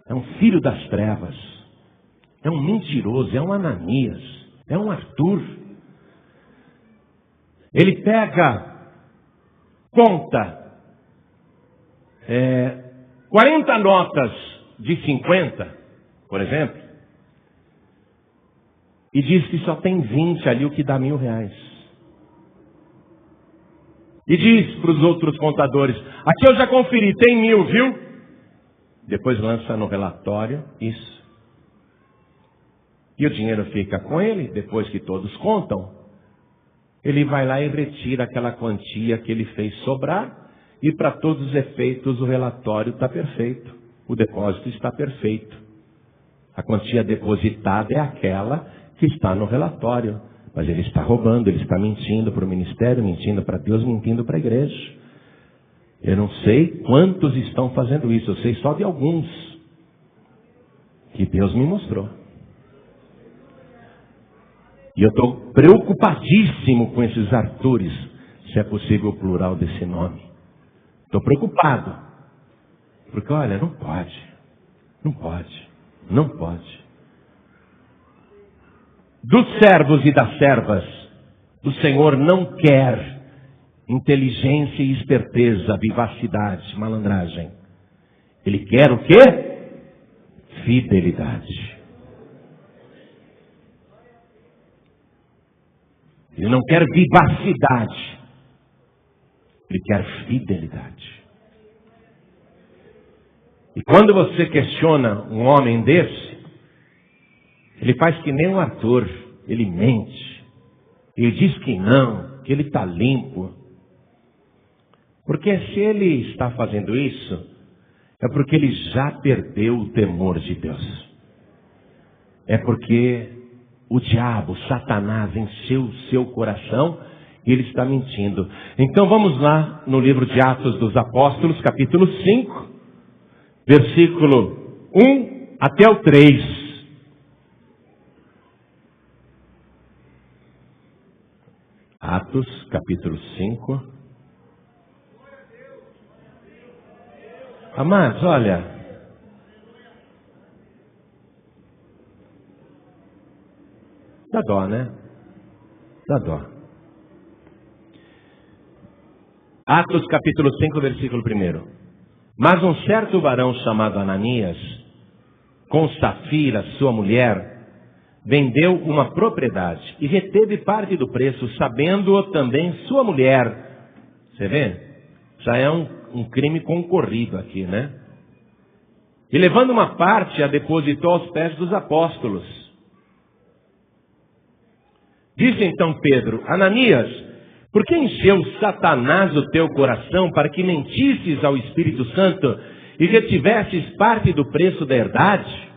É um filho das trevas. É um mentiroso, é um Ananias, é um Arthur. Ele pega, conta 40 notas de 50, por exemplo, e diz que só tem 20 ali, o que dá 1.000 reais. E diz para os outros contadores: aqui eu já conferi, tem 1.000, viu? Depois lança no relatório isso. E o dinheiro fica com ele, depois que todos contam. Ele vai lá e retira aquela quantia que ele fez sobrar, e para todos os efeitos o relatório está perfeito. O depósito está perfeito. A quantia depositada é aquela que está no relatório. Mas ele está roubando, ele está mentindo para o ministério, mentindo para Deus, mentindo para a igreja. Eu não sei quantos estão fazendo isso, eu sei só de alguns que Deus me mostrou. E eu estou preocupadíssimo com esses Artures, se é possível o plural desse nome. Estou preocupado. Porque olha, não pode. Não pode. Não pode. Dos servos e das servas, o Senhor não quer inteligência e esperteza, vivacidade, malandragem. Ele quer o quê? Fidelidade. Ele não quer vivacidade. Ele quer fidelidade. E quando você questiona um homem desse, ele faz que nem um ator. Ele mente. Ele diz que não, que ele está limpo. Porque se ele está fazendo isso, é porque ele já perdeu o temor de Deus. É porque o diabo, Satanás, encheu o seu coração e ele está mentindo. Então vamos lá no livro de Atos dos Apóstolos, capítulo 5, versículo 1 até o 3. Atos, capítulo 5. Amados, olha. Dá dó, né? Dá dó. Atos, capítulo 5, versículo 1. Mas um certo varão chamado Ananias, com Safira, sua mulher, vendeu uma propriedade e reteve parte do preço, sabendo-o também sua mulher. Você vê? Já é um crime concorrido aqui, né? E levando uma parte, a depositou aos pés dos apóstolos. Disse então Pedro: Ananias, por que encheu Satanás o teu coração para que mentisses ao Espírito Santo e retivesses parte do preço da herdade?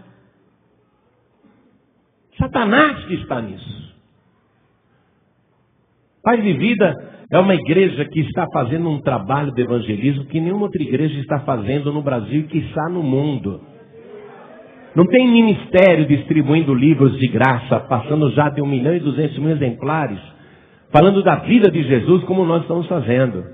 Satanás que está nisso. Paz de Vida é uma igreja que está fazendo um trabalho de evangelismo que nenhuma outra igreja está fazendo no Brasil e quiçá no mundo. Não tem ministério distribuindo livros de graça, passando já de 1.200.000 exemplares, falando da vida de Jesus como nós estamos fazendo.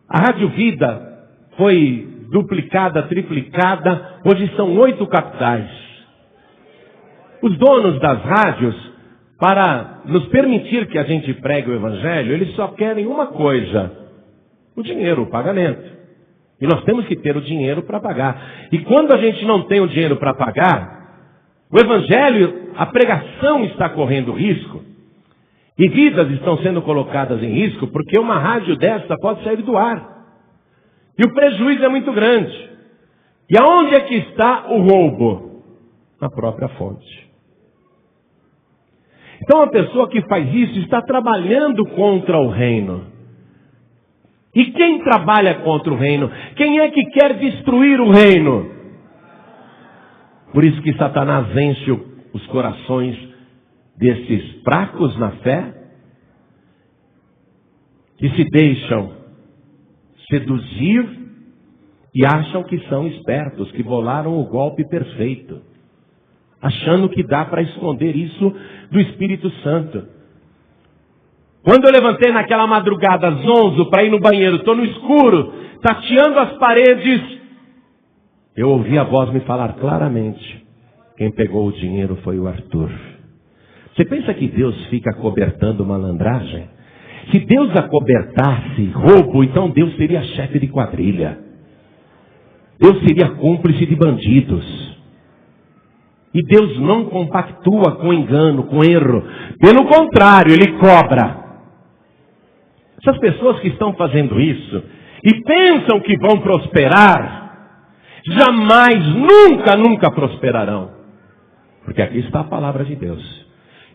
A Rádio Vida foi duplicada, triplicada, hoje são 8 capitais. Os donos das rádios, para nos permitir que a gente pregue o Evangelho, eles só querem uma coisa: o dinheiro, o pagamento. E nós temos que ter o dinheiro para pagar. E quando a gente não tem o dinheiro para pagar, o Evangelho, a pregação está correndo risco. E vidas estão sendo colocadas em risco, porque uma rádio dessa pode sair do ar. E o prejuízo é muito grande. E aonde é que está o roubo? Na própria fonte. Então a pessoa que faz isso está trabalhando contra o reino. E quem trabalha contra o reino? Quem é que quer destruir o reino? Por isso que Satanás enche os corações desses fracos na fé, que se deixam seduzir e acham que são espertos, que bolaram o golpe perfeito, achando que dá para esconder isso do Espírito Santo. Quando eu levantei naquela madrugada às 11 para ir no banheiro, estou no escuro, tateando as paredes, eu ouvi a voz me falar claramente: quem pegou o dinheiro foi o Arthur. Você pensa que Deus fica acobertando malandragem? Se Deus acobertasse roubo, então Deus seria chefe de quadrilha. Deus seria cúmplice de bandidos. E Deus não compactua com engano, com erro. Pelo contrário, Ele cobra. Essas pessoas que estão fazendo isso e pensam que vão prosperar, jamais, nunca prosperarão. Porque aqui está a palavra de Deus.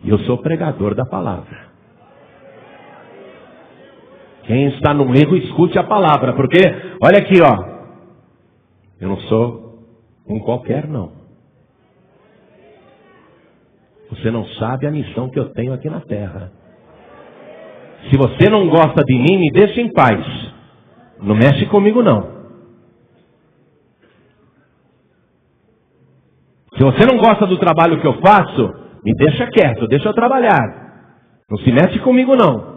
E eu sou pregador da palavra. Quem está no erro, escute a palavra. Porque, olha aqui, ó. Eu não sou um qualquer, não. Você não sabe a missão que eu tenho aqui na terra. Se você não gosta de mim, me deixa em paz. Não mexe comigo, não. Se você não gosta do trabalho que eu faço, me deixa quieto, deixa eu trabalhar. Não se mete comigo, não.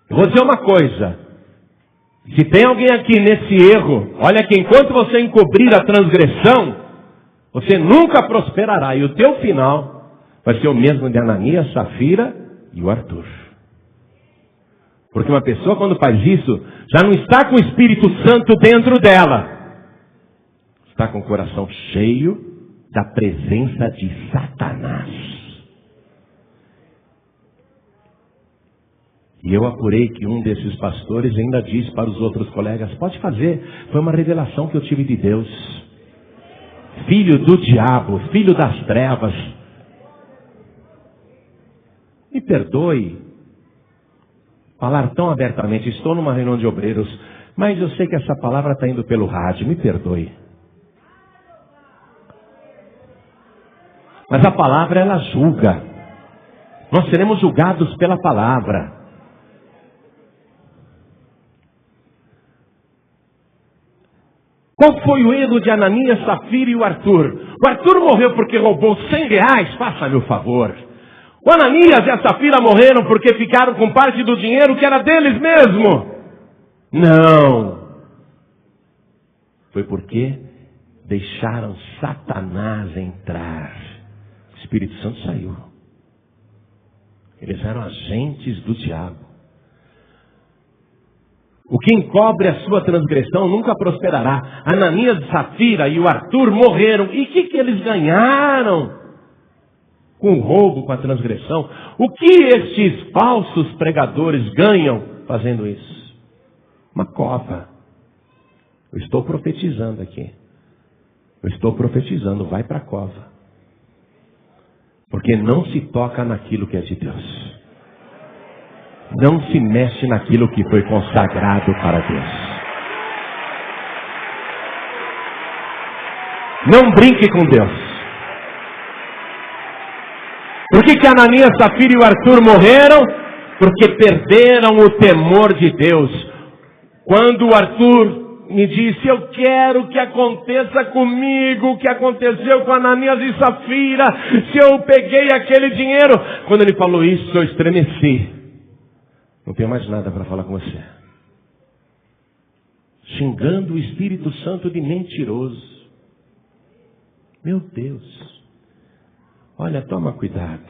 Eu vou dizer uma coisa. Se tem alguém aqui nesse erro, olha que enquanto você encobrir a transgressão, você nunca prosperará. E o teu final vai ser o mesmo de Ananias, Safira e o Arthur. Porque uma pessoa, quando faz isso, já não está com o Espírito Santo dentro dela. Está com o coração cheio da presença de Satanás. E eu apurei que um desses pastores ainda disse para os outros colegas: pode fazer, foi uma revelação que eu tive de Deus. Filho do diabo, filho das trevas. Me perdoe falar tão abertamente, estou numa reunião de obreiros, mas eu sei que essa palavra está indo pelo rádio, me perdoe. Mas a palavra, ela julga. Nós seremos julgados pela palavra. Qual foi o erro de Ananias, Safira e o Arthur? O Arthur morreu porque roubou R$100, faça-me o favor. O Ananias e a Safira morreram porque ficaram com parte do dinheiro que era deles mesmo. Não. Foi porque deixaram Satanás entrar. O Espírito Santo saiu. Eles eram agentes do diabo. O que encobre a sua transgressão nunca prosperará. Ananias, Safira e o Arthur morreram. E o que eles ganharam com o roubo, com a transgressão? O que estes falsos pregadores ganham fazendo isso? Uma cova. Eu estou profetizando aqui. Eu estou profetizando, vai para a cova. Porque não se toca naquilo que é de Deus. Não se mexe naquilo que foi consagrado para Deus. Não brinque com Deus. Por que Ananias, Safira e o Arthur morreram? Porque perderam o temor de Deus. Quando o Arthur me disse: eu quero que aconteça comigo o que aconteceu com Ananias e Safira, se eu peguei aquele dinheiro. Quando ele falou isso, eu estremeci. Não tenho mais nada para falar com você. Xingando o Espírito Santo de mentiroso. Meu Deus. Olha, toma cuidado.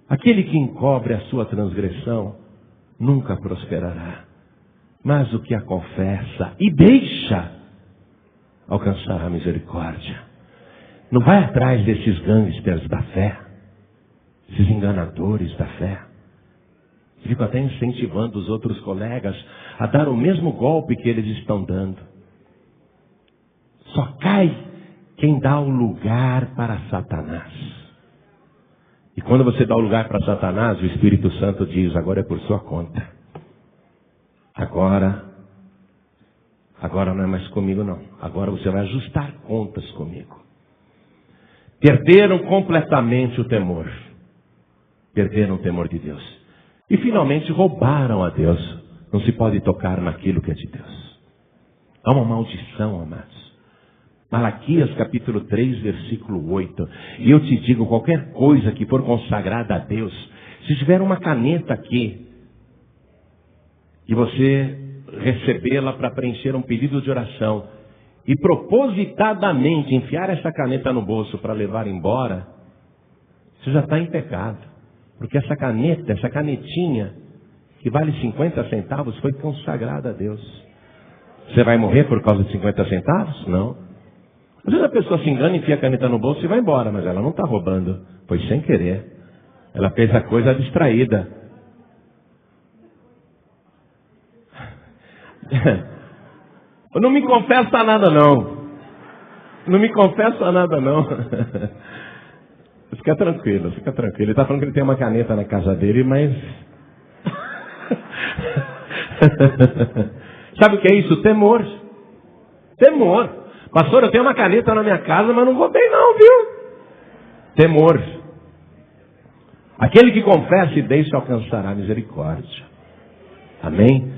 Aquele que encobre a sua transgressão nunca prosperará. Mas o que a confessa e deixa alcançar a misericórdia. Não vai atrás desses gangsters da fé, esses enganadores da fé. Fico até incentivando os outros colegas a dar o mesmo golpe que eles estão dando. Só cai quem dá o lugar para Satanás. E quando você dá o lugar para Satanás, o Espírito Santo diz: agora é por sua conta. Agora não é mais comigo não. Agora você vai ajustar contas comigo. Perderam completamente o temor. Perderam o temor de Deus. E finalmente roubaram a Deus. Não se pode tocar naquilo que é de Deus. Há uma maldição, amados. Malaquias capítulo 3, versículo 8. E eu te digo, qualquer coisa que for consagrada a Deus, se tiver uma caneta aqui, e você recebê-la para preencher um pedido de oração, e propositadamente enfiar essa caneta no bolso para levar embora, você já está em pecado. Porque essa caneta, essa canetinha, que vale 50 centavos, foi consagrada a Deus. Você vai morrer por causa de 50 centavos? Não. Às vezes a pessoa se engana, enfia a caneta no bolso e vai embora, mas ela não está roubando. Foi sem querer. Ela fez a coisa distraída. Não me confessa nada não. Não me confessa nada não. Fica tranquilo, fica tranquilo. Ele está falando que ele tem uma caneta na casa dele, mas... Sabe o que é isso? Temor. Temor. Pastor, eu tenho uma caneta na minha casa, mas não roubei não, viu? Temor. Aquele que confessa e deixa alcançará misericórdia. Amém?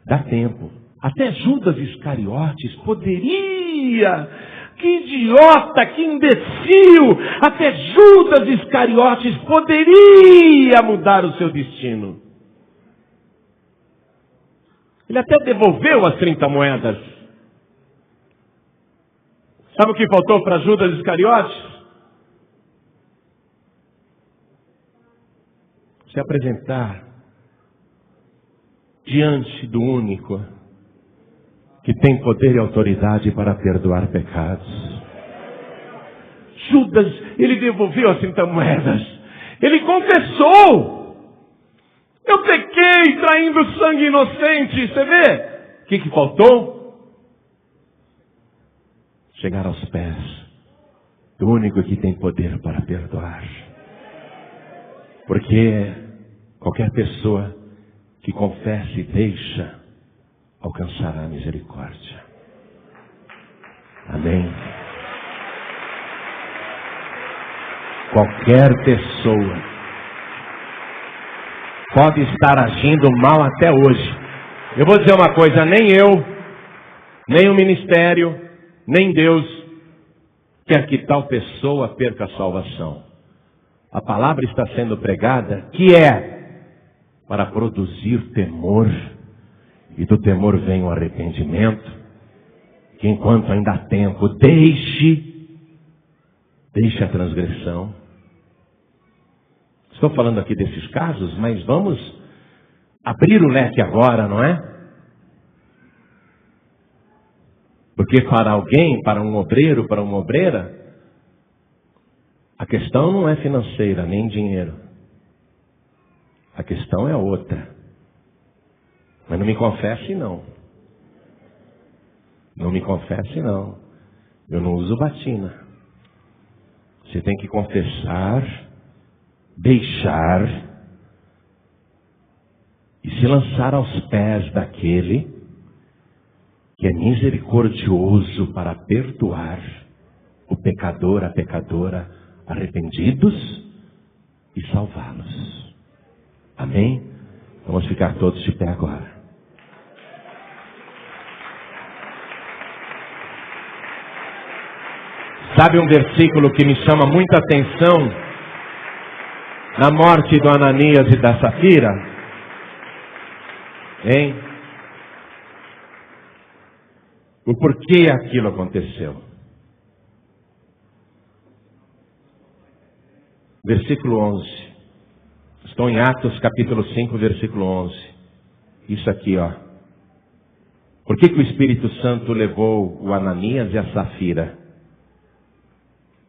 Dá tempo. Até Judas Iscariotes poderia... Que idiota, que imbecil! Até Judas Iscariotes poderia mudar o seu destino. Ele até devolveu as 30 moedas. Sabe o que faltou para Judas Iscariotes? se apresentar diante do único que tem poder e autoridade para perdoar pecados. Judas, ele devolveu as 30 moedas. Ele confessou. Eu pequei traindo sangue inocente. Você vê? O que faltou? Chegar aos pés do único que tem poder para perdoar. Porque qualquer pessoa que confesse e deixa, alcançará a misericórdia. Amém? Qualquer pessoa pode estar agindo mal até hoje. Eu vou dizer uma coisa, nem eu, nem o ministério, nem Deus quer que tal pessoa perca a salvação. A palavra está sendo pregada, que é para produzir temor, e do temor vem o arrependimento, que enquanto ainda há tempo, deixe a transgressão. Estou falando aqui desses casos, mas vamos abrir o leque agora, não é? Porque para alguém, para um obreiro, para uma obreira, a questão não é financeira, nem dinheiro. A questão é outra. Mas não me confesse não. Não me confesse não. Eu não uso batina. Você tem que confessar, deixar e se lançar aos pés daquele que é misericordioso para perdoar o pecador, a pecadora, arrependidos e salvá-los. Amém? Vamos ficar todos de pé agora. Sabe um versículo que me chama muita atenção na morte do Ananias e da Safira? Hein? O porquê aquilo aconteceu? Versículo 11. Estou em Atos capítulo 5, versículo 11. Isso aqui, ó. Por que o Espírito Santo levou o Ananias e a Safira?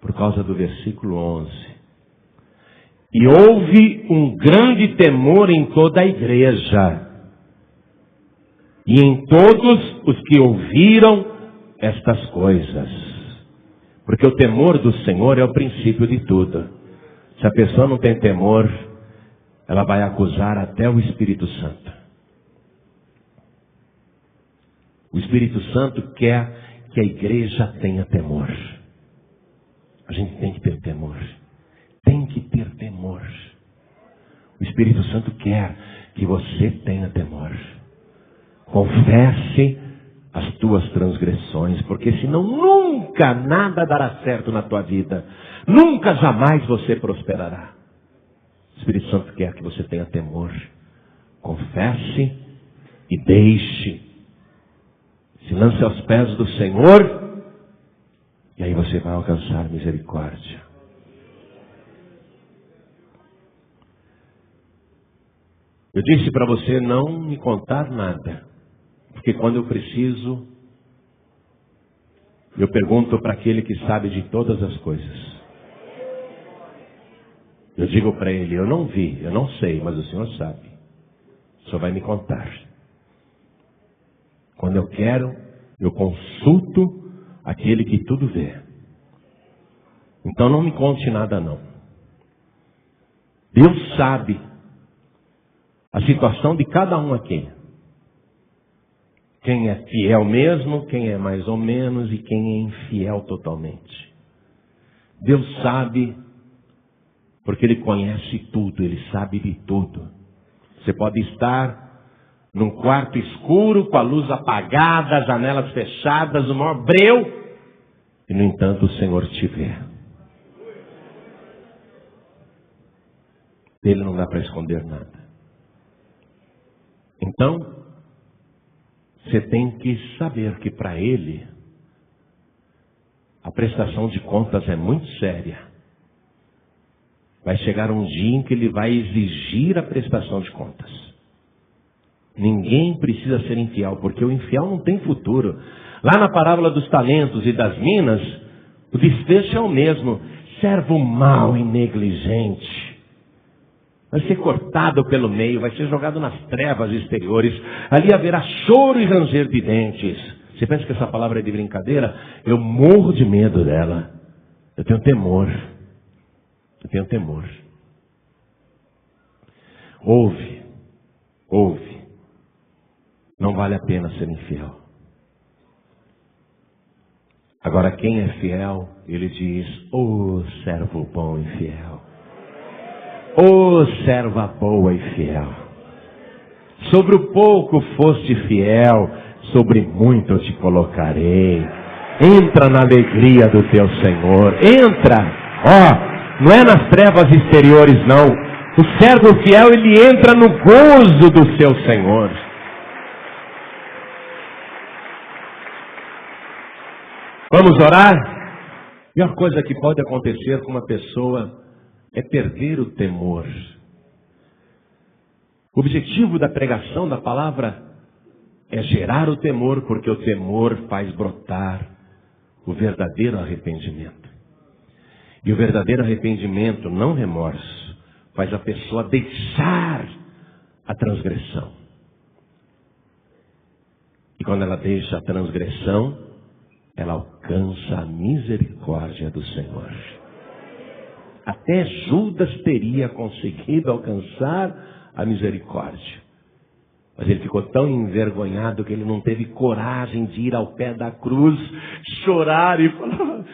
Por causa do versículo 11. E houve um grande temor em toda a igreja. E em todos os que ouviram estas coisas. Porque o temor do Senhor é o princípio de tudo. Se a pessoa não tem temor, ela vai acusar até o Espírito Santo. O Espírito Santo quer que a igreja tenha temor. A gente tem que ter temor. Tem que ter temor. O Espírito Santo quer que você tenha temor. Confesse as tuas transgressões, porque senão nunca nada dará certo na tua vida. Nunca, jamais você prosperará. O Espírito Santo quer que você tenha temor. Confesse e deixe. Se lance aos pés do Senhor. E aí você vai alcançar misericórdia. Eu disse para você não me contar nada. Porque quando eu preciso, eu pergunto para aquele que sabe de todas as coisas. Eu digo para ele, eu não vi, eu não sei, mas o Senhor sabe. O Senhor vai me contar. Quando eu quero, eu consulto aquele que tudo vê. Então não me conte nada não. Deus sabe a situação de cada um aqui. Quem é fiel mesmo, quem é mais ou menos e quem é infiel totalmente. Deus sabe, porque Ele conhece tudo, Ele sabe de tudo. Você pode estar num quarto escuro, com a luz apagada, as janelas fechadas, o maior breu, e no entanto o Senhor te vê. Dele não dá para esconder nada. Então, você tem que saber que para Ele, a prestação de contas é muito séria. vai chegar um dia em que ele vai exigir a prestação de contas. Ninguém precisa ser infiel, porque o infiel não tem futuro. Lá na parábola dos talentos e das minas, o desfecho é o mesmo. Servo mau e negligente. Vai ser cortado pelo meio, vai ser jogado nas trevas exteriores. Ali haverá choro e ranger de dentes. Você pensa que essa palavra é de brincadeira? Eu morro de medo dela. Eu tenho temor. Eu tenho temor. Ouve. Não vale a pena ser infiel. Agora quem é fiel, ele diz, ô servo bom e fiel. Ô serva boa e fiel. Sobre o pouco foste fiel, sobre muito eu te colocarei. Entra na alegria do teu Senhor. Entra. Não é nas trevas exteriores não. O servo fiel, ele entra no gozo do seu Senhor. Vamos orar? A pior coisa que pode acontecer com uma pessoa é perder o temor. O objetivo da pregação da palavra é gerar o temor, porque o temor faz brotar o verdadeiro arrependimento. E o verdadeiro arrependimento, não remorso, faz a pessoa deixar a transgressão. E quando ela deixa a transgressão, ela alcança a misericórdia do Senhor. Até Judas teria conseguido alcançar a misericórdia. Mas ele ficou tão envergonhado que ele não teve coragem de ir ao pé da cruz, chorar e falar,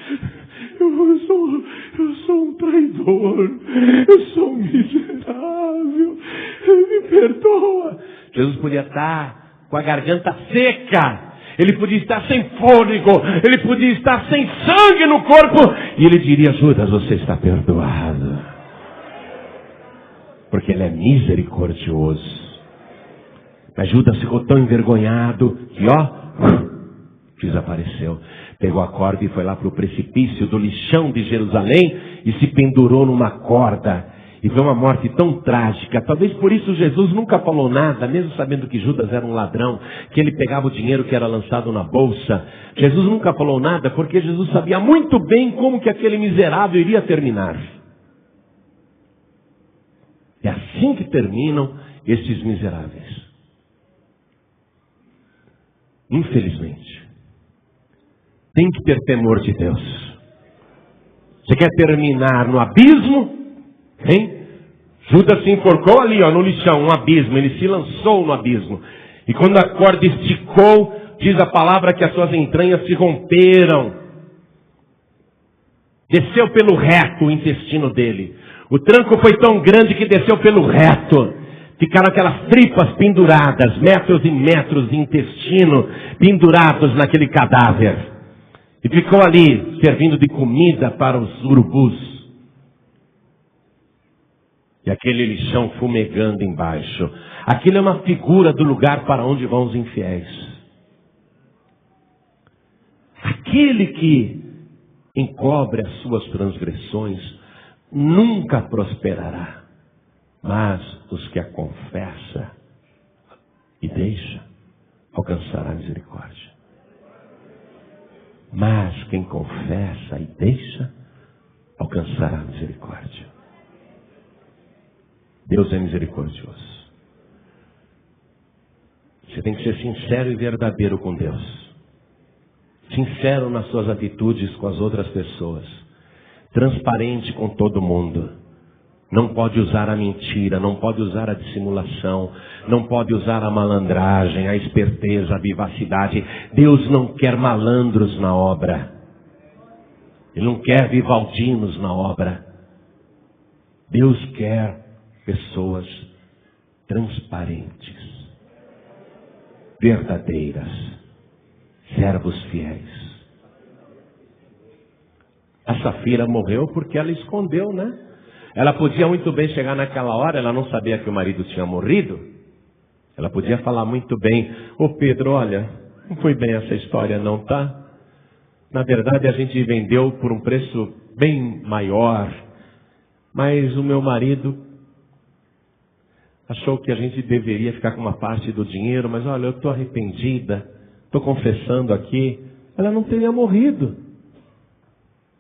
eu sou um traidor, eu sou um miserável, me perdoa. Jesus podia estar com a garganta seca, ele podia estar sem fôlego, ele podia estar sem sangue no corpo, e ele diria, Judas, você está perdoado. Porque ele é misericordioso. Mas Judas ficou tão envergonhado que, desapareceu. Pegou a corda e foi lá para o precipício do lixão de Jerusalém e se pendurou numa corda. E foi uma morte tão trágica. Talvez por isso Jesus nunca falou nada, mesmo sabendo que Judas era um ladrão, que ele pegava o dinheiro que era lançado na bolsa. Jesus nunca falou nada porque Jesus sabia muito bem como que aquele miserável iria terminar. É assim que terminam estes miseráveis. Infelizmente. Tem que ter temor de Deus. Você quer terminar no abismo? Hein? Judas se enforcou ali, no lixão, um abismo. Ele se lançou no abismo. E quando a corda esticou, diz a palavra que as suas entranhas se romperam. Desceu pelo reto o intestino dele. O tranco foi tão grande que desceu pelo reto. Ficaram aquelas tripas penduradas, metros e metros de intestino pendurados naquele cadáver. E ficou ali, servindo de comida para os urubus. E aquele lixão fumegando embaixo. Aquilo é uma figura do lugar para onde vão os infiéis. Aquele que encobre as suas transgressões nunca prosperará. Mas os que a confessa e deixa, alcançará a misericórdia. Mas quem confessa e deixa, alcançará a misericórdia. Deus é misericordioso. Você tem que ser sincero e verdadeiro com Deus. Sincero nas suas atitudes com as outras pessoas. Transparente com todo mundo. Não pode usar a mentira, não pode usar a dissimulação, não pode usar a malandragem, a esperteza, a vivacidade. Deus não quer malandros na obra. Ele não quer vivaldinos na obra. Deus quer pessoas transparentes, verdadeiras, servos fiéis. A Safira morreu porque ela escondeu, né? Ela podia muito bem chegar naquela hora, ela não sabia que o marido tinha morrido. Ela podia falar muito bem, Pedro, olha, não foi bem essa história não, tá? Na verdade a gente vendeu por um preço bem maior. mas o meu marido achou que a gente deveria ficar com uma parte do dinheiro, mas olha, eu estou arrependida, estou confessando aqui. Ela não teria morrido.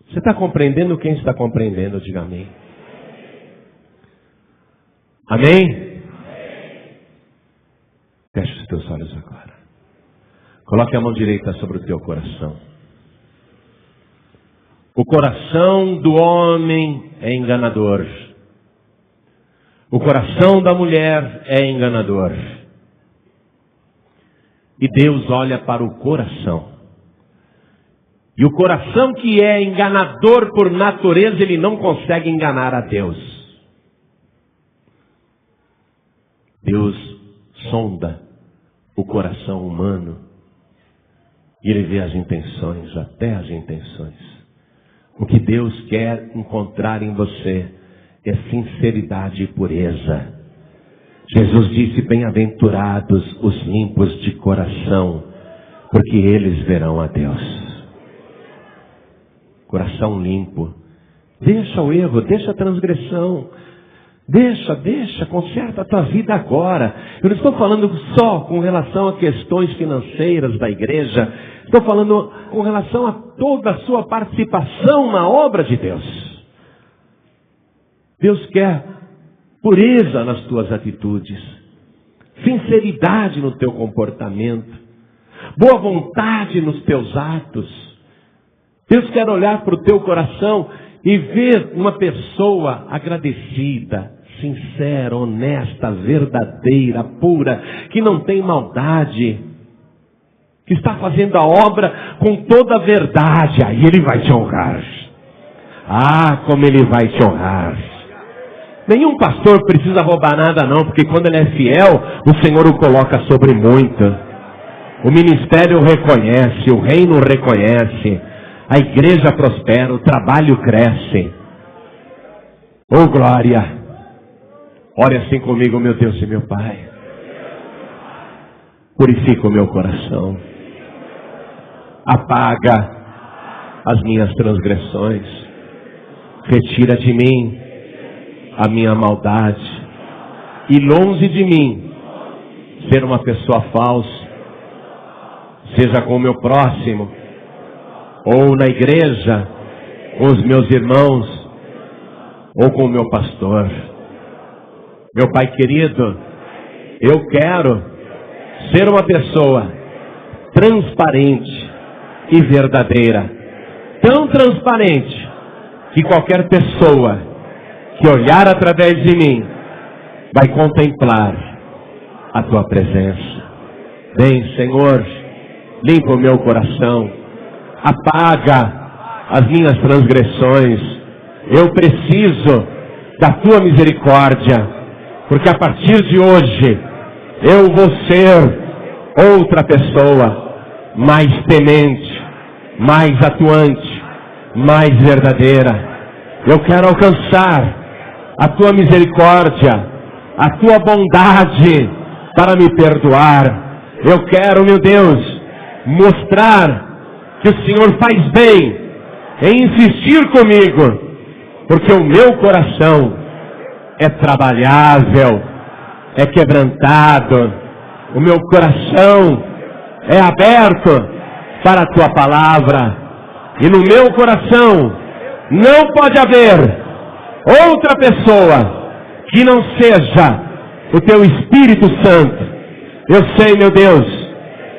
Você está compreendendo? Quem está compreendendo? Diga amém. Amém? Feche os teus olhos agora. Coloque a mão direita sobre o teu coração. O coração do homem é enganador. O coração da mulher é enganador. E Deus olha para o coração. E o coração que é enganador por natureza, ele não consegue enganar a Deus. Deus sonda o coração humano. E ele vê as intenções, até as intenções. O que Deus quer encontrar em você é sinceridade e pureza. Jesus disse, bem-aventurados os limpos de coração, porque eles verão a Deus. Coração limpo. Deixa o erro, deixa a transgressão. Deixa, conserta a tua vida agora. Eu não estou falando só com relação a questões financeiras da igreja. Estou falando com relação a toda a sua participação na obra de Deus. Deus quer pureza nas tuas atitudes, sinceridade no teu comportamento, boa vontade nos teus atos. Deus quer olhar para o teu coração e ver uma pessoa agradecida, sincera, honesta, verdadeira, pura, que não tem maldade, que está fazendo a obra com toda a verdade. Aí Ele vai te honrar. Ah, como Ele vai te honrar. Nenhum pastor precisa roubar nada não, porque quando ele é fiel, o Senhor o coloca sobre muito. O ministério reconhece, o reino reconhece, a igreja prospera, o trabalho cresce. Oh glória! Ore assim comigo, meu Deus e meu Pai. Purifica o meu coração. Apaga as minhas transgressões. Retira de mim a minha maldade. E longe de mim ser uma pessoa falsa. Seja com o meu próximo, ou na igreja, com os meus irmãos, ou com o meu pastor. Meu Pai querido, eu quero ser uma pessoa transparente e verdadeira. Tão transparente que qualquer pessoa que olhar através de mim vai contemplar a Tua presença. Vem, Senhor, limpa o meu coração, apaga as minhas transgressões. Eu preciso da Tua misericórdia, porque a partir de hoje eu vou ser outra pessoa, mais temente, mais atuante, mais verdadeira. Eu quero alcançar a Tua misericórdia, a Tua bondade para me perdoar. Eu quero, meu Deus, mostrar que o Senhor faz bem em insistir comigo, porque o meu coração é trabalhável, é quebrantado, o meu coração é aberto para a Tua palavra, e no meu coração não pode haver outra pessoa que não seja o Teu Espírito Santo. Eu sei, meu Deus,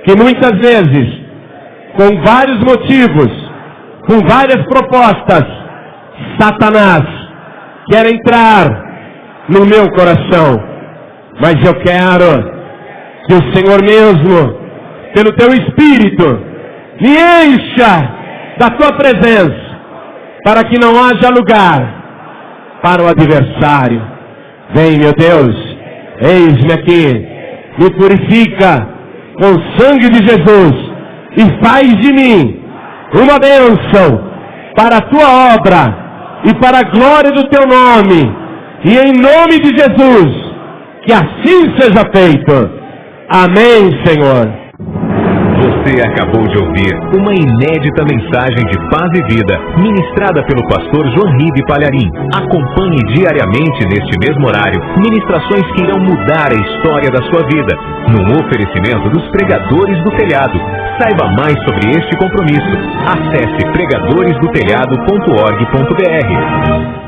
que muitas vezes, com vários motivos, com várias propostas, Satanás quer entrar no meu coração, mas eu quero que o Senhor mesmo, pelo Teu Espírito, me encha da Tua presença, para que não haja lugar para o adversário. Vem, meu Deus, eis-me aqui, me purifica com o sangue de Jesus e faz de mim uma bênção para a Tua obra e para a glória do Teu nome. E em nome de Jesus, que assim seja feito. Amém, Senhor. Você acabou de ouvir uma inédita mensagem de paz e vida, ministrada pelo pastor João Ribe Palharim. Acompanhe diariamente neste mesmo horário, ministrações que irão mudar a história da sua vida, num oferecimento dos Pregadores do Telhado. Saiba mais sobre este compromisso. Acesse pregadoresdotelhado.org.br.